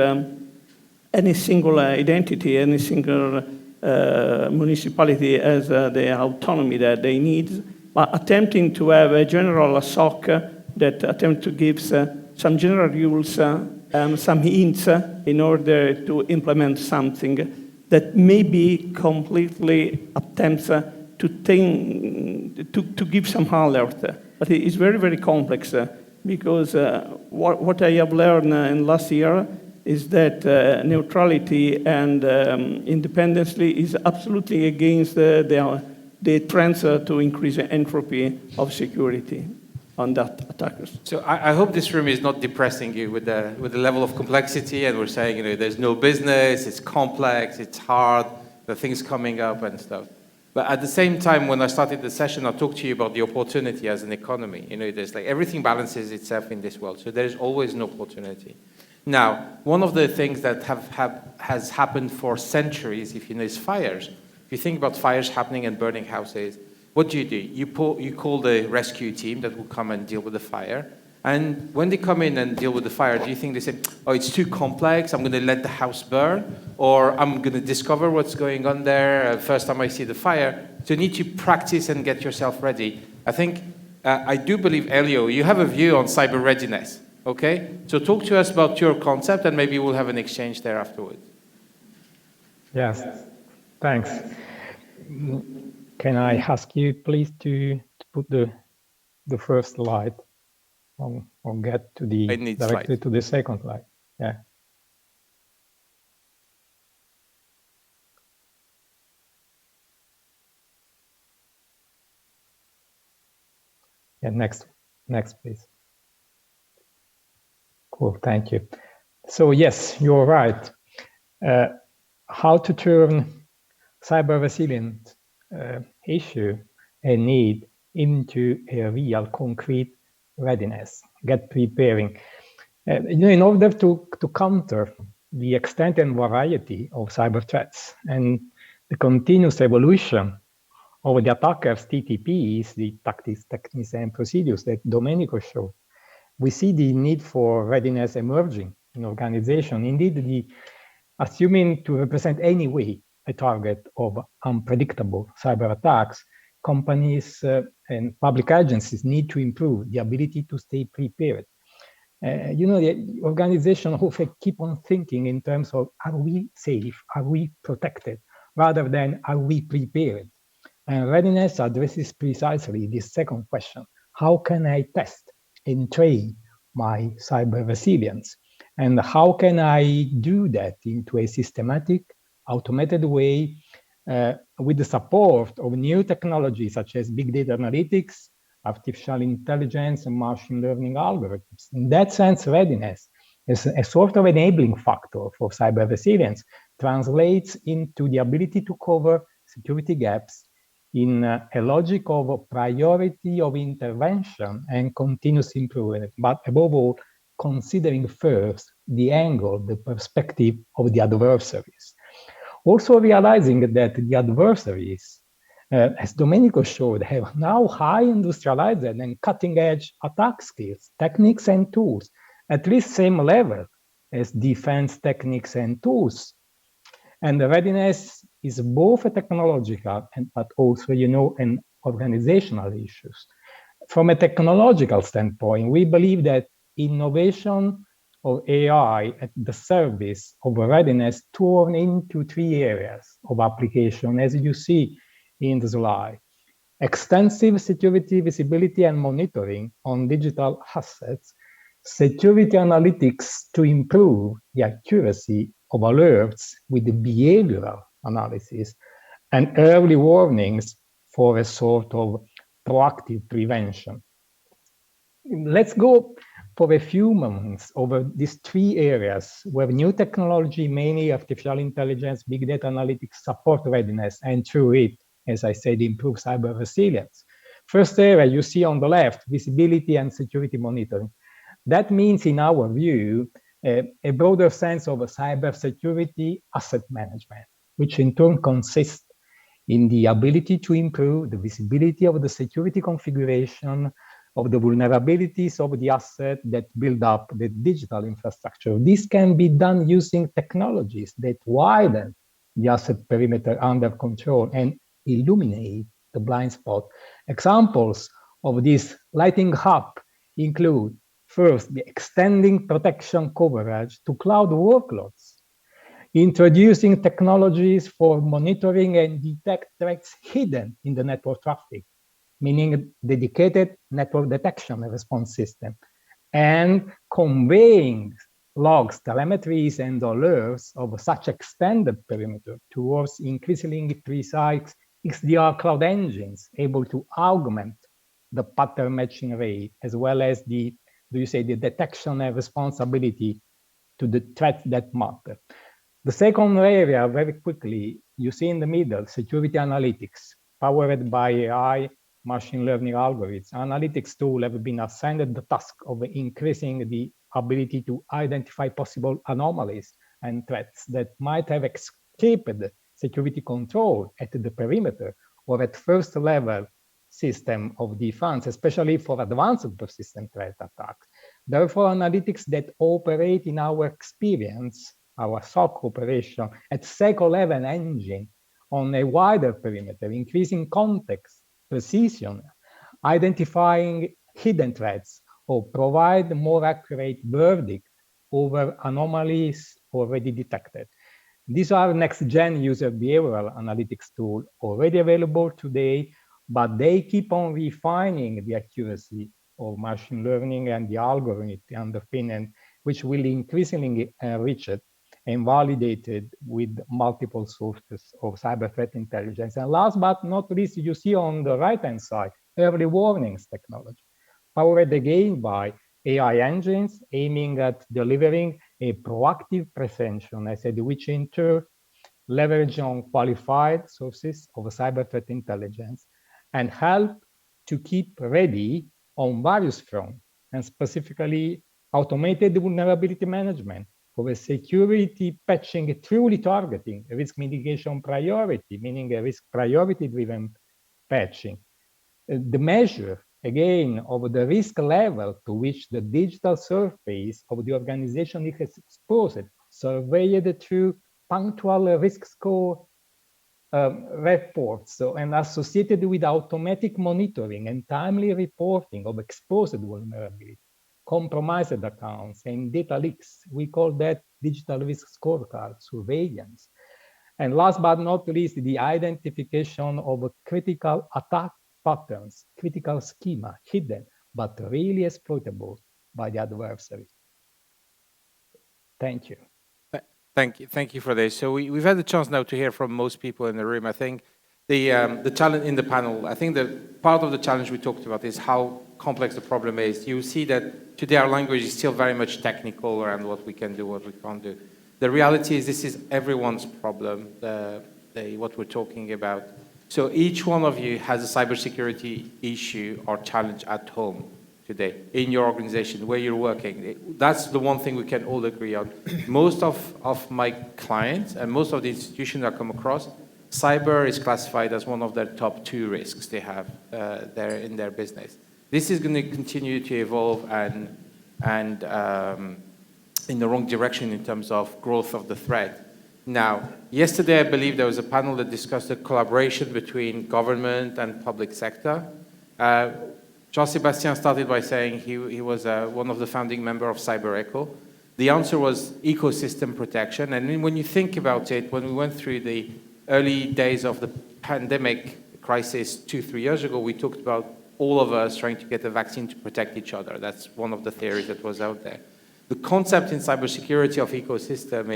any single identity, any single municipality has the autonomy that they need, but attempting to have a general SOC that attempt to give some general rules and some hints in order to implement something that may be completely attempts to give some alert. But it is very, very complex because what I have learned in last year is that neutrality and independence is absolutely against the trends to increase entropy of security on that attackers. So I hope this room is not depressing you with the level of complexity, and we're saying, there's no business, it's complex, it's hard, the things coming up and stuff. But at the same time, when I started the session, I talked to you about the opportunity as an economy. There's everything balances itself in this world, so there's always an opportunity. Now, one of the things that has happened for centuries, is fires. If you think about fires happening and burning houses, what do? You call the rescue team that will come and deal with the fire. And when they come in and deal with the fire, do you think they say, oh, it's too complex, I'm going to let the house burn? Or I'm going to discover what's going on there first time I see the fire? So you need to practice and get yourself ready. I think, I do believe, Elio, you have a view on cyber readiness, okay? So talk to us about your concept, and maybe we'll have an exchange there afterwards. Yes, thanks. Can I ask you, please, to put the first slide or get to the directly to the second slide? Yeah. Yeah. Next, please. Cool. Thank you. So yes, you're right. How to turn cyber resilient issue and need into a real concrete readiness, get preparing. In order to counter the extent and variety of cyber threats and the continuous evolution of the attacker's TTPs, the tactics, techniques, and procedures that Domenico showed, we see the need for readiness emerging in organization. Indeed, assuming to represent any way a target of unpredictable cyber attacks, companies and public agencies need to improve the ability to stay prepared. The organization often keep on thinking in terms of, are we safe? Are we protected? Rather than, are we prepared? And readiness addresses precisely this second question. How can I test and train my cyber resilience? And how can I do that into a systematic, automated way with the support of new technologies such as big data analytics, artificial intelligence, and machine learning algorithms? In that sense, readiness is a sort of enabling factor for cyber resilience, translates into the ability to cover security gaps in a logic of priority of intervention and continuous improvement, but above all, considering first the angle, the perspective of the adversaries. Also realizing that the adversaries, as Domenico showed, have now high industrialized and cutting-edge attack skills, techniques and tools, at least same level as defense techniques and tools. And the readiness is both a technological but also, an organizational issues. From a technological standpoint, we believe that innovation of AI at the service of readiness turn into 3 areas of application, as you see in the slide. Extensive security visibility and monitoring on digital assets, security analytics to improve the accuracy of alerts with the behavioral analysis, and early warnings for a sort of proactive prevention. Let's go for a few moments over these 3 areas where new technology, mainly artificial intelligence, big data analytics, support readiness, and through it, as I said, improve cyber resilience. First area you see on the left, visibility and security monitoring. That means, in our view, a broader sense of cybersecurity asset management, which in turn consists in the ability to improve the visibility of the security configuration of the vulnerabilities of the asset that build up the digital infrastructure. This can be done using technologies that widen the asset perimeter under control and illuminate the blind spot. Examples of this lighting up include, first, the extending protection coverage to cloud workloads, introducing technologies for monitoring and detect threats hidden in the network traffic, meaning dedicated network detection and response system, and conveying logs, telemetries, and alerts of such extended perimeter towards increasingly precise XDR cloud engines able to augment the pattern matching rate, as well as the detection and responsibility to the threats that matter. The second area, very quickly, you see in the middle, security analytics, powered by AI, machine learning algorithms. Analytics tools have been assigned the task of increasing the ability to identify possible anomalies and threats that might have escaped security control at the perimeter or at first level system of defense, especially for advanced persistent threat attacks. Therefore, analytics that operate in our experience, our SOC operation at second level engine on a wider perimeter, increasing context, precision, identifying hidden threats, or provide more accurate verdict over anomalies already detected. These are next-gen user behavioral analytics tools already available today, but they keep on refining the accuracy of machine learning and the algorithm underpinning, which will increasingly enrich it and validated with multiple sources of cyber threat intelligence. And last but not least, you see on the right-hand side, early warnings technology, powered again by AI engines aiming at delivering a proactive prevention, I said, which in turn leverage on qualified sources of cyber threat intelligence and help to keep ready on various fronts, and specifically automated vulnerability management for a security patching truly targeting a risk mitigation priority, meaning a risk priority-driven patching. The measure, again, of the risk level to which the digital surface of the organization is exposed, surveyed through punctual risk score reports, and associated with automatic monitoring and timely reporting of exposed vulnerability, compromised accounts, and data leaks. We call that digital risk scorecard surveillance. And last but not least, the identification of critical attack patterns, critical schema, hidden, but really exploitable by the adversary. Thank you. Thank you for this. So we've had the chance now to hear from most people in the room. I think the challenge in the panel, I think that part of the challenge we talked about is how complex the problem is. You see that today our language is still very much technical around what we can do, what we can't do. The reality is this is everyone's problem, what we're talking about. So each one of you has a cybersecurity issue or challenge at home today in your organization where you're working. That's the one thing we can all agree on. Most of my clients and most of the institutions I come across, cyber is classified as one of their top 2 risks they have there in their business. This is going to continue to evolve and in the wrong direction in terms of growth of the threat. Now, yesterday I believe there was a panel that discussed the collaboration between government and public sector. Jean-Sebastien started by saying he was one of the founding members of Cybereco. The answer was ecosystem protection. And when you think about it, when we went through the early days of the pandemic crisis 2-3 years ago, we talked about all of us trying to get a vaccine to protect each other. That's one of the theories that was out there. The concept in cybersecurity of ecosystem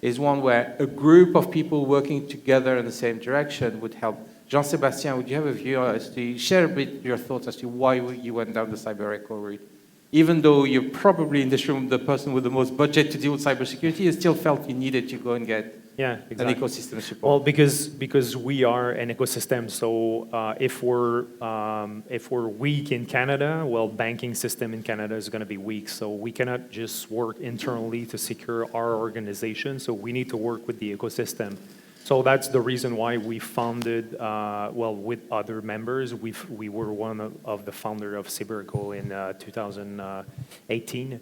is one where a group of people working together in the same direction would help. Jean-Sebastien, would you have a view as to share a bit your thoughts as to why you went down the Cybereco route? Even though you're probably in this room the person with the most budget to deal with cybersecurity, you still felt you needed to go and get an ecosystem support. Well, because we are an ecosystem, so if we're weak in Canada, well, banking system in Canada is going to be weak. So we cannot just work internally to secure our organization. So we need to work with the ecosystem. So that's the reason why we founded, well, with other members, we were one of the founder of Cybereco in 2018.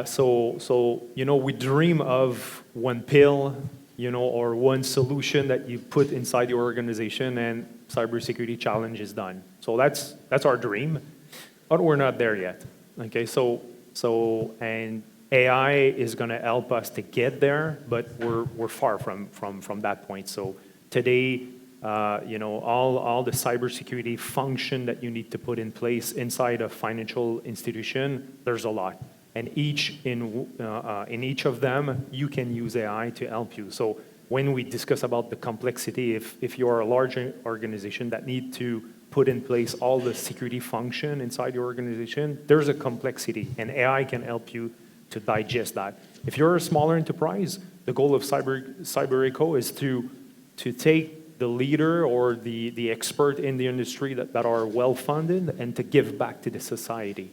So you know, we dream of one pill, you know, or one solution that you put inside your organization and cybersecurity challenge is done. So that's our dream, but we're not there yet. Okay, and AI is going to help us to get there, but we're far from that point. So today, you know, all the cybersecurity function that you need to put in place inside a financial institution, there's a lot. And in each of them, you can use AI to help you. So when we discuss about the complexity, if you are a large organization that need to put in place all the security function inside your organization, there's a complexity, and AI can help you to digest that. If you're a smaller enterprise, the goal of Cybereco is to take the leader or the expert in the industry that are well-funded and to give back to the society.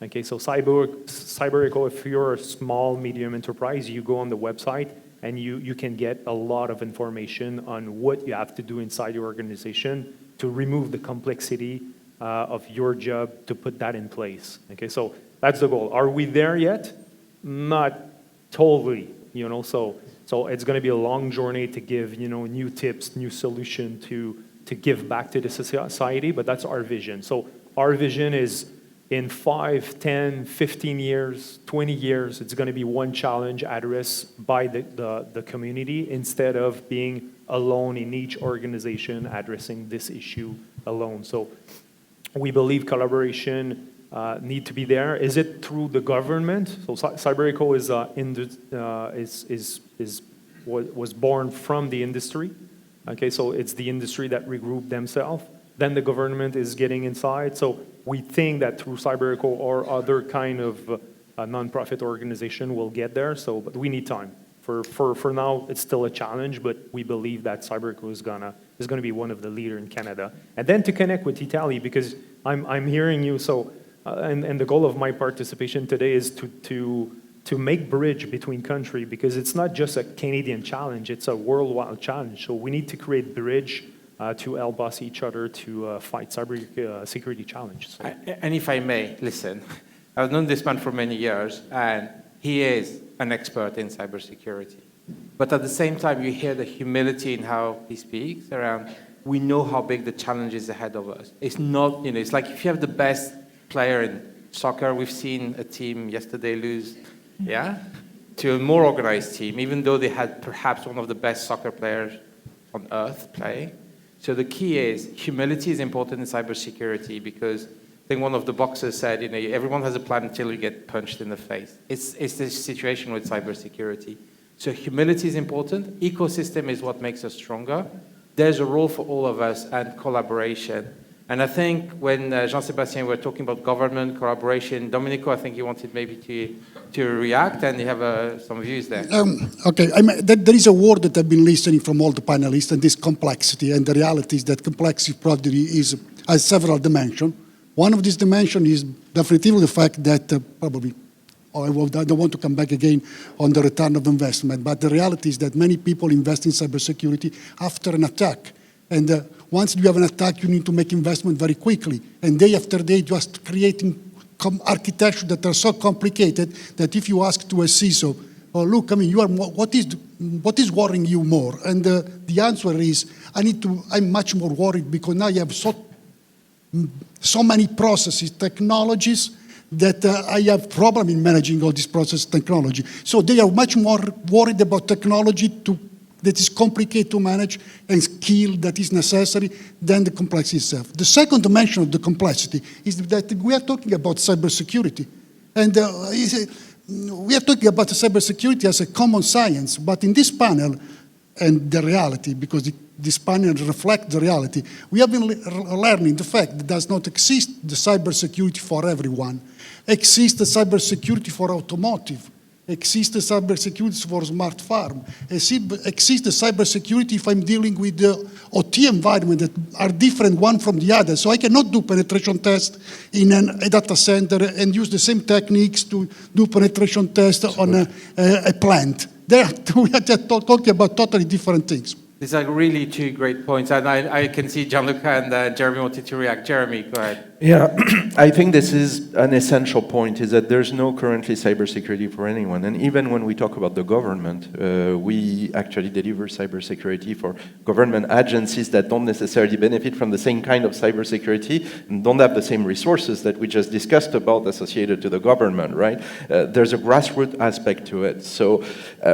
Okay, so Cybereco, if you're a small, medium enterprise, you go on the website and you can get a lot of information on what you have to do inside your organization to remove the complexity of your job to put that in place. Okay, so that's the goal. Are we there yet? Not totally, you know, so it's going to be a long journey to give, you know, new tips, new solution to give back to the society, but that's our vision. So our vision is in 5, 10, 15 years, 20 years, it's going to be one challenge addressed by the community instead of being alone in each organization addressing this issue alone. So we believe collaboration need to be there. Is it through the government? So Cybereco was born from the industry. Okay, so it's the industry that regrouped themselves. Then the government is getting inside. So we think that through Cybereco or other kind of non-profit organization will get there. So, but we need time. For now, it's still a challenge, but we believe that Cybereco is gonna be one of the leaders in Canada. And then to connect with Italy, because I'm hearing you. So, and the goal of my participation today is to make bridge between country, because it's not just a Canadian challenge; it's a worldwide challenge. So we need to create bridge to help us each other to fight cybersecurity challenges. So. And if I may, listen, I've known this man for many years, and he is an expert in cybersecurity. But at the same time, you hear the humility in how he speaks around, we know how big the challenge is ahead of us. It's not, you know, it's like if you have the best player in soccer, we've seen a team yesterday lose, yeah, to a more organized team, even though they had perhaps one of the best soccer players on earth playing. So the key is humility is important in cybersecurity, because I think one of the boxers said, you know, everyone has a plan until you get punched in the face. It's this situation with cybersecurity. So humility is important. Ecosystem is what makes us stronger. There's a role for all of us and collaboration. And I think when Jean-Sebastien were talking about government collaboration, Domenico, I think you wanted maybe to react, and you have some views there. Okay, there is a word that I've been listening from all the panelists, and this complexity, and the reality is that complexity probably has several dimensions. One of these dimensions is definitely the fact that I don't want to come back again on the return of investment, but the reality is that many people invest in cybersecurity after an attack. And once you have an attack, you need to make investment very quickly. And day after day, just creating architecture that are so complicated that if you ask to a CISO, oh, look, I mean, what is worrying you more? And the answer is, I'm much more worried because now you have so many processes, technologies, that I have problem in managing all these process technology. So they are much more worried about technology that is complicated to manage and skill that is necessary than the complexity itself. The second dimension of the complexity is that we are talking about cybersecurity. And we are talking about cybersecurity as a common science, but in this panel, and the reality, because this panel reflects the reality, we have been learning the fact that does not exist the cybersecurity for everyone. Exists the cybersecurity for automotive. Exists the cybersecurity for smart farm. Exists the cybersecurity if I'm dealing with the OT environment that are different one from the other. So I cannot do penetration test in a data center and use the same techniques to do penetration test on a plant. we are just talking about totally different things. These are really two great points, and I can see Gianluca and Jeremy wanted to react. Jeremy, go ahead. Yeah, I think this is an essential point, is that there's no currently cybersecurity for anyone. And even when we talk about the government, we actually deliver cybersecurity for government agencies that don't necessarily benefit from the same kind of cybersecurity and don't have the same resources that we just discussed about associated to the government, right? There's a grassroots aspect to it. So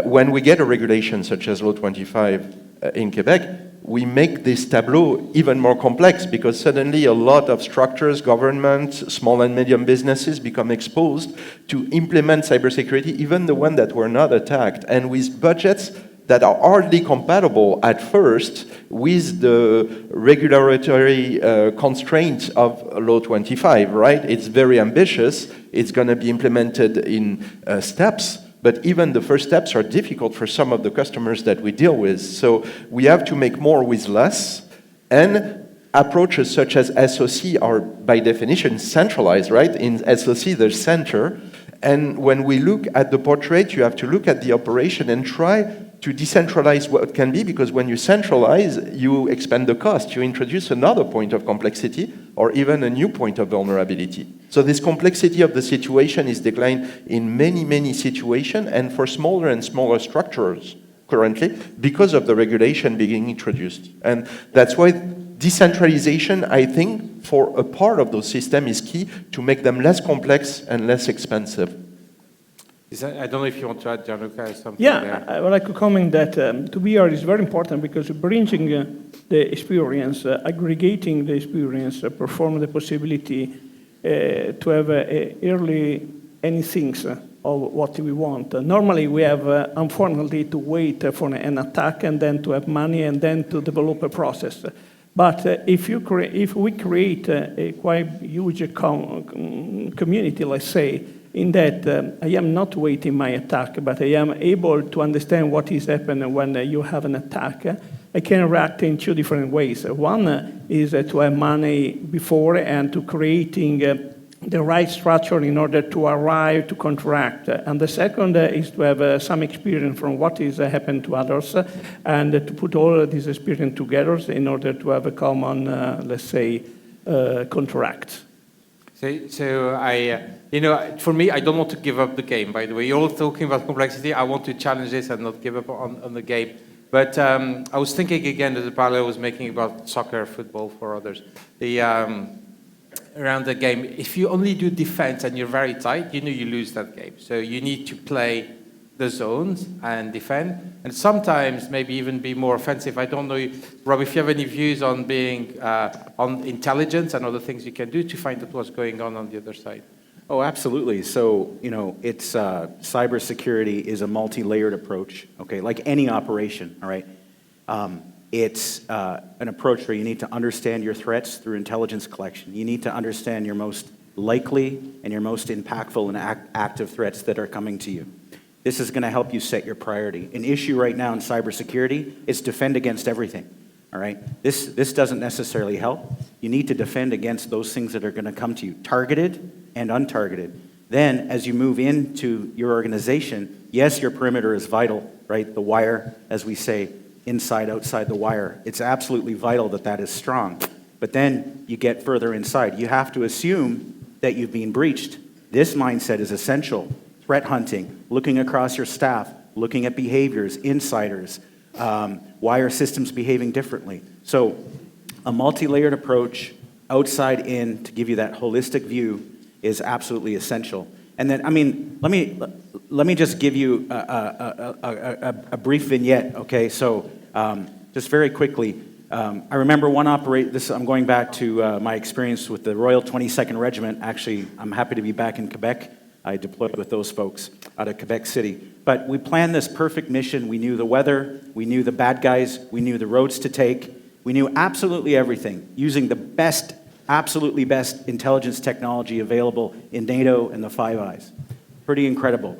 when we get a regulation such as Law 25 in Quebec, we make this tableau even more complex because suddenly a lot of structures, governments, small and medium businesses become exposed to implement cybersecurity, even the one that were not attacked, and with budgets that are hardly compatible at first with the regulatory constraints of Law 25, right? It's very ambitious. It's going to be implemented in steps. But even the first steps are difficult for some of the customers that we deal with. So we have to make more with less. And approaches such as SOC are, by definition, centralized, right? In SOC, there's center. And when we look at the portrait, you have to look at the operation and try to decentralize what can be, because when you centralize, you expand the cost. You introduce another point of complexity or even a new point of vulnerability. So this complexity of the situation is declined in many, many situations, and for smaller and smaller structures currently, because of the regulation being introduced. And that's why decentralization, I think, for a part of those systems is key to make them less complex and less expensive. I don't know if you want to add, Gianluca, something. Yeah, I would like to comment that to be here is very important because bringing the experience, aggregating the experience, perform the possibility to have early any things of what we want. Normally we have, unfortunately, to wait for an attack and then to have money and then to develop a process. But if we create a quite huge community, let's say, in that I am not waiting my attack, but I am able to understand what is happening when you have an attack. I can react in two different ways. One is to have money before and to creating the right structure in order to arrive to counteract. And the second is to have some experience from what is happened to others and to put all this experience together in order to have a common, let's say, counteract. So for me, I don't want to give up the game, by the way. You're all talking about complexity. I want to challenge this and not give up on the game. But I was thinking again that the parallel I was making about soccer, football for others. Around the game, if you only do defense and you're very tight, you lose that game. So you need to play the zones and defend, and sometimes maybe even be more offensive. I don't know, Rob, if you have any views on being on intelligence and other things you can do to find out what's going on the other side. Oh, absolutely. So, it's cybersecurity is a multi-layered approach, okay, like any operation, all right? It's an approach where you need to understand your threats through intelligence collection. You need to understand your most likely and your most impactful and active threats that are coming to you. This is going to help you set your priority. An issue right now in cybersecurity is defend against everything, all right? This doesn't necessarily help. You need to defend against those things that are going to come to you, targeted and untargeted. Then, as you move into your organization, yes, your perimeter is vital, right? The wire, as we say, inside, outside the wire. It's absolutely vital that that is strong. But then you get further inside. You have to assume that you've been breached. This mindset is essential. Threat hunting, looking across your staff, looking at behaviors, insiders, why are systems behaving differently? So a multi-layered approach, outside in, to give you that holistic view is absolutely essential. And then, let me just give you a brief vignette, okay? So just very quickly, I remember I'm going back to my experience with the Royal 22nd Regiment. Actually, I'm happy to be back in Quebec. I deployed with those folks out of Quebec City. But we planned this perfect mission. We knew the weather, we knew the bad guys, we knew the roads to take, we knew absolutely everything, using the best, absolutely best intelligence technology available in NATO and the Five Eyes. Pretty incredible.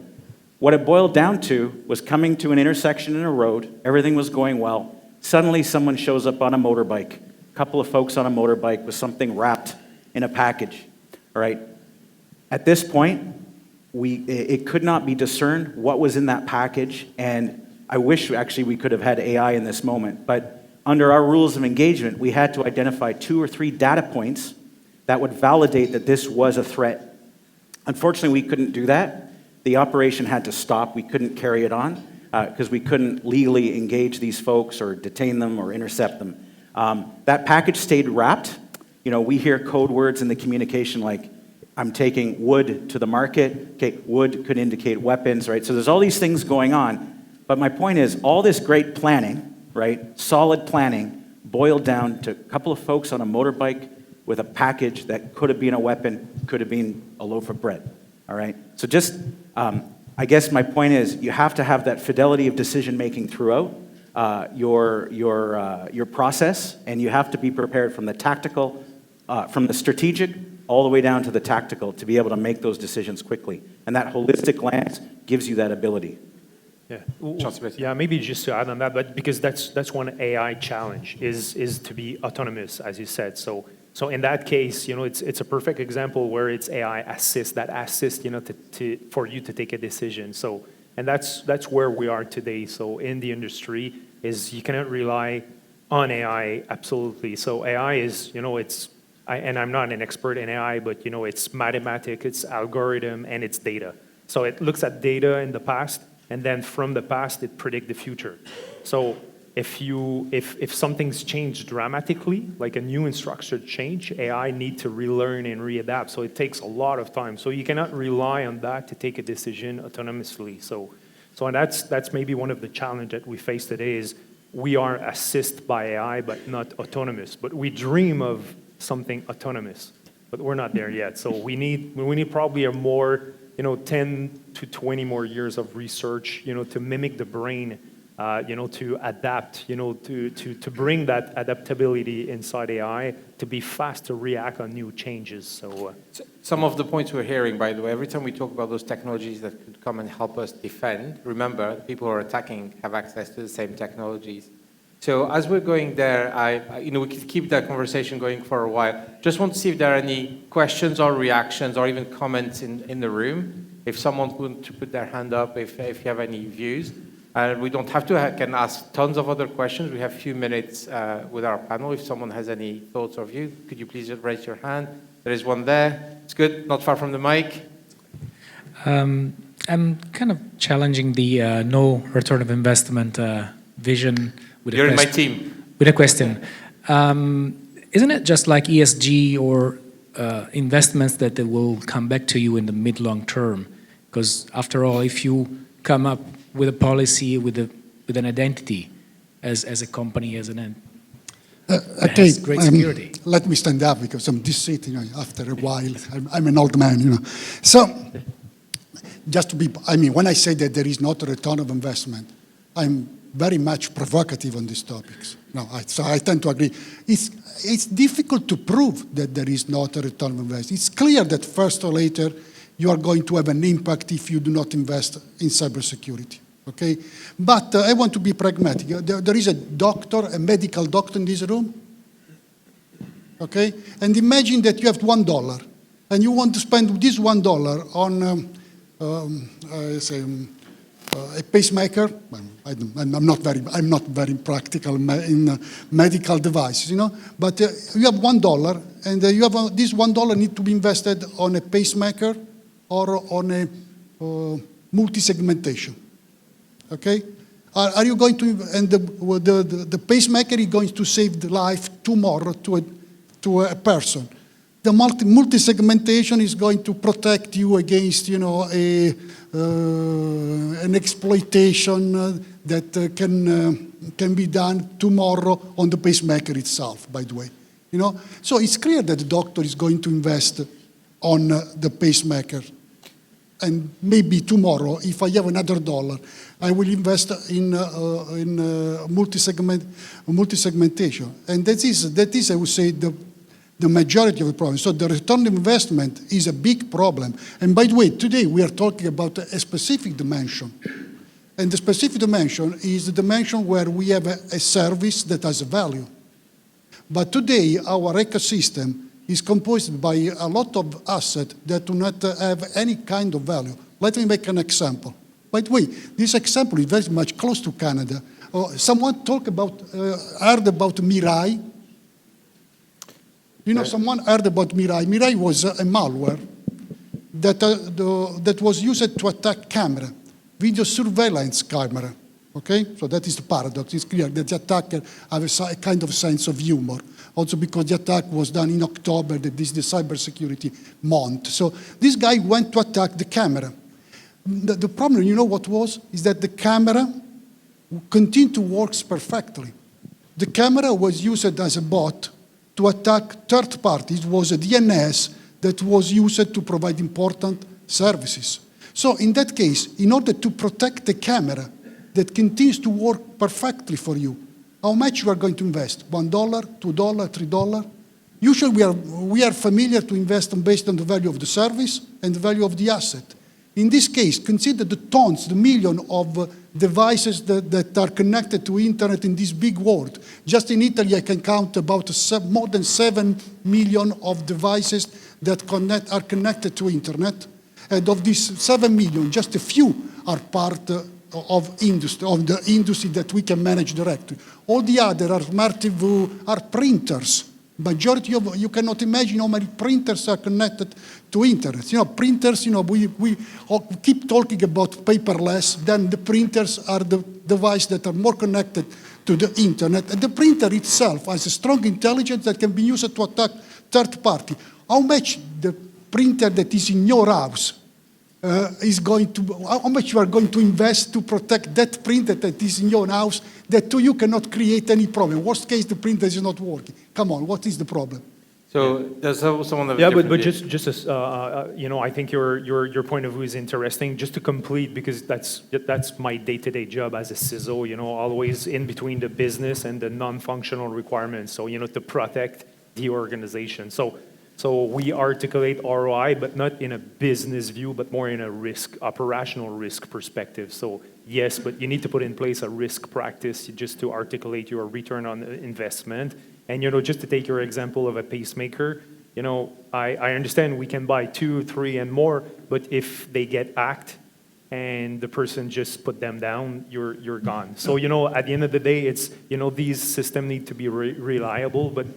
What it boiled down to was coming to an intersection in a road, everything was going well. Suddenly someone shows up on a motorbike, a couple of folks on a motorbike with something wrapped in a package, all right? At this point, it could not be discerned what was in that package, and I wish actually we could have had AI in this moment, but under our rules of engagement, we had to identify 2 or 3 data points that would validate that this was a threat. Unfortunately, we couldn't do that. The operation had to stop. We couldn't carry it on because we couldn't legally engage these folks or detain them or intercept them. That package stayed wrapped. You know, we hear code words in the communication like, I'm taking wood to the market. Okay, wood could indicate weapons, right? So there's all these things going on. But my point is, all this great planning, right, solid planning, boiled down to a couple of folks on a motorbike with a package that could have been a weapon, could have been a loaf of bread, all right? So just, I guess my point is, you have to have that fidelity of decision-making throughout your process, and you have to be prepared from the tactical, from the strategic, all the way down to the tactical to be able to make those decisions quickly. And that holistic lens gives you that ability. Yeah, maybe just to add on that, but because that's one AI challenge is to be autonomous, as you said. So in that case, you know, it's a perfect example where it's AI assist, you know, for you to take a decision. So, and that's where we are today. So in the industry is you cannot rely on AI absolutely. So AI is, you know, and I'm not an expert in AI, but you know, it's mathematics, it's algorithm, and it's data. So it looks at data in the past, and then from the past, it predicts the future. So if something's changed dramatically, like a new instruction change, AI need to relearn and readapt. So it takes a lot of time. So you cannot rely on that to take a decision autonomously. So and that's maybe one of the challenges that we face today is we are assisted by AI, but not autonomous. But we dream of something autonomous, but we're not there yet. So we need probably a more, you know, 10 to 20 more years of research, you know, to mimic the brain, you know, to adapt, you know, to bring that adaptability inside AI, to be fast to react on new changes. So some of the points we're hearing, by the way, every time we talk about those technologies that could come and help us defend, remember, people who are attacking have access to the same technologies. So as we're going there, you know, we could keep that conversation going for a while. Just want to see if there are any questions or reactions or even comments in the room. If someone wants to put their hand up, if you have any views. And we don't have to, I can ask tons of other questions. We have a few minutes with our panel. If someone has any thoughts or views, could you please just raise your hand? There is one there. It's good, not far from the mic. I'm kind of challenging the no return of investment vision. You're in my team. With a question. Isn't it just like ESG or investments that they will come back to you in the mid-long term? Because after all, if you come up with a policy, with an identity as a company, as an okay, great security. Let me stand up because I'm deceased, you know, after a while. I'm an old man, you know. So, just to be, I mean, when I say that there is not a return of investment, I'm very much provocative on these topics. No, so I tend to agree. It's difficult to prove that there is not a return of investment. It's clear that first or later you are going to have an impact if you do not invest in cybersecurity, okay? But I want to be pragmatic. There is a doctor, a medical doctor in this room, okay? And imagine that you have $1 and you want to spend this $1 on, a pacemaker. I'm not very practical in medical devices, you know. But you have $1, and you have this $1 need to be invested on a pacemaker or on a multi-segmentation. Okay, are you going to? And the pacemaker is going to save the life tomorrow to a person. The multi-segmentation is going to protect you against, you know, an exploitation that can be done tomorrow on the pacemaker itself, by the way. You know? So it's clear that the doctor is going to invest on the pacemaker. And maybe tomorrow, if I have another $1, I will invest in multi-segmentation. And that is, I would say, the majority of the problem. So the return on investment is a big problem. And by the way, today we are talking about a specific dimension. And the specific dimension is the dimension where we have a service that has a value. But today, our ecosystem is composed by a lot of assets that do not have any kind of value. Let me make an example. By the way, this example is very much close to Canada. Someone heard about Mirai? You know, someone heard about Mirai. Mirai was a malware that was used to attack camera, video surveillance camera. Okay, so that is the paradox. It's clear that the attacker has a kind of sense of humor. Also because the attack was done in October, that is the cybersecurity month. So this guy went to attack the camera. The problem, you know what was? Is that the camera continued to work perfectly. The camera was used as a bot to attack third parties. It was a DNS that was used to provide important services. So in that case, in order to protect the camera that continues to work perfectly for you, how much you are going to invest? $1, $2, $3? Usually we are familiar to invest based on the value of the service and the value of the asset. In this case, consider the tons, the million of devices that are connected to internet in this big world. Just in Italy, I can count about more than 7 million of devices that are connected to internet. And of these 7 million, just a few are part of the industry that we can manage directly. All the other are printers. Majority of, you cannot imagine how many printers are connected to internet. You know, printers, you know, we keep talking about paperless, then the printers are the devices that are more connected to the internet. And the printer itself has a strong intelligence that can be used to attack third party. How much the printer that is in your house how much you are going to invest to protect that printer that is in your house that to you cannot create any problem. Worst case, the printer is not working. Come on, what is the problem? So there's someone that but just as you know, I think your point of view is interesting. Just to complete, because that's my day-to-day job as a CISO. You know, always in between the business and the non-functional requirements. So you know, to protect the organization. So we articulate ROI, but not in a business view, but more in a operational risk perspective. So yes, but you need to put in place a risk practice just to articulate your return on investment. And, you know, just to take your example of a pacemaker, you know, I understand we can buy 2, 3 and more, but if they get hacked and the person just put them down, you're gone. So, you know, at the end of the day, it's, you know, these systems need to be reliable, but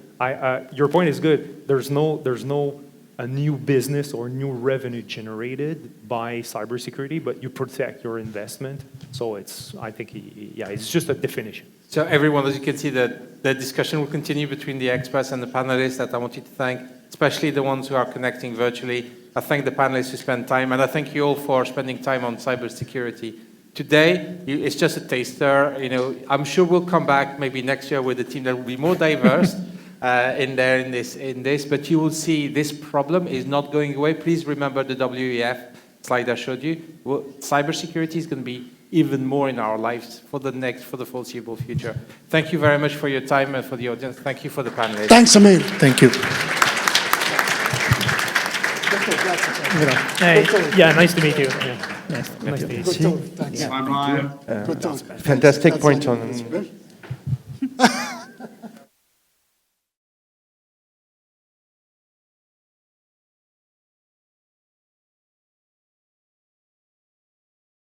your point is good. There's no a new business or new revenue generated by cybersecurity, but you protect your investment. So I think, it's just a definition. So everyone, as you can see, the discussion will continue between the experts and the panelists that I want you to thank, especially the ones who are connecting virtually. I thank the panelists who spent time, and I thank you all for spending time on cybersecurity. Today, it's just a taster. You know, I'm sure we'll come back maybe next year with a team that will be more diverse in this. But you will see this problem is not going away. Please remember the WEF slide I showed you. Well, cybersecurity is going to be even more in our lives for the foreseeable future. Thank you very much for your time and for the audience. Thank you for the panelists. Thanks, Amir. Thank you. Yeah, nice to meet you. Yeah. Nice to meet you. Thanks. Fantastic point on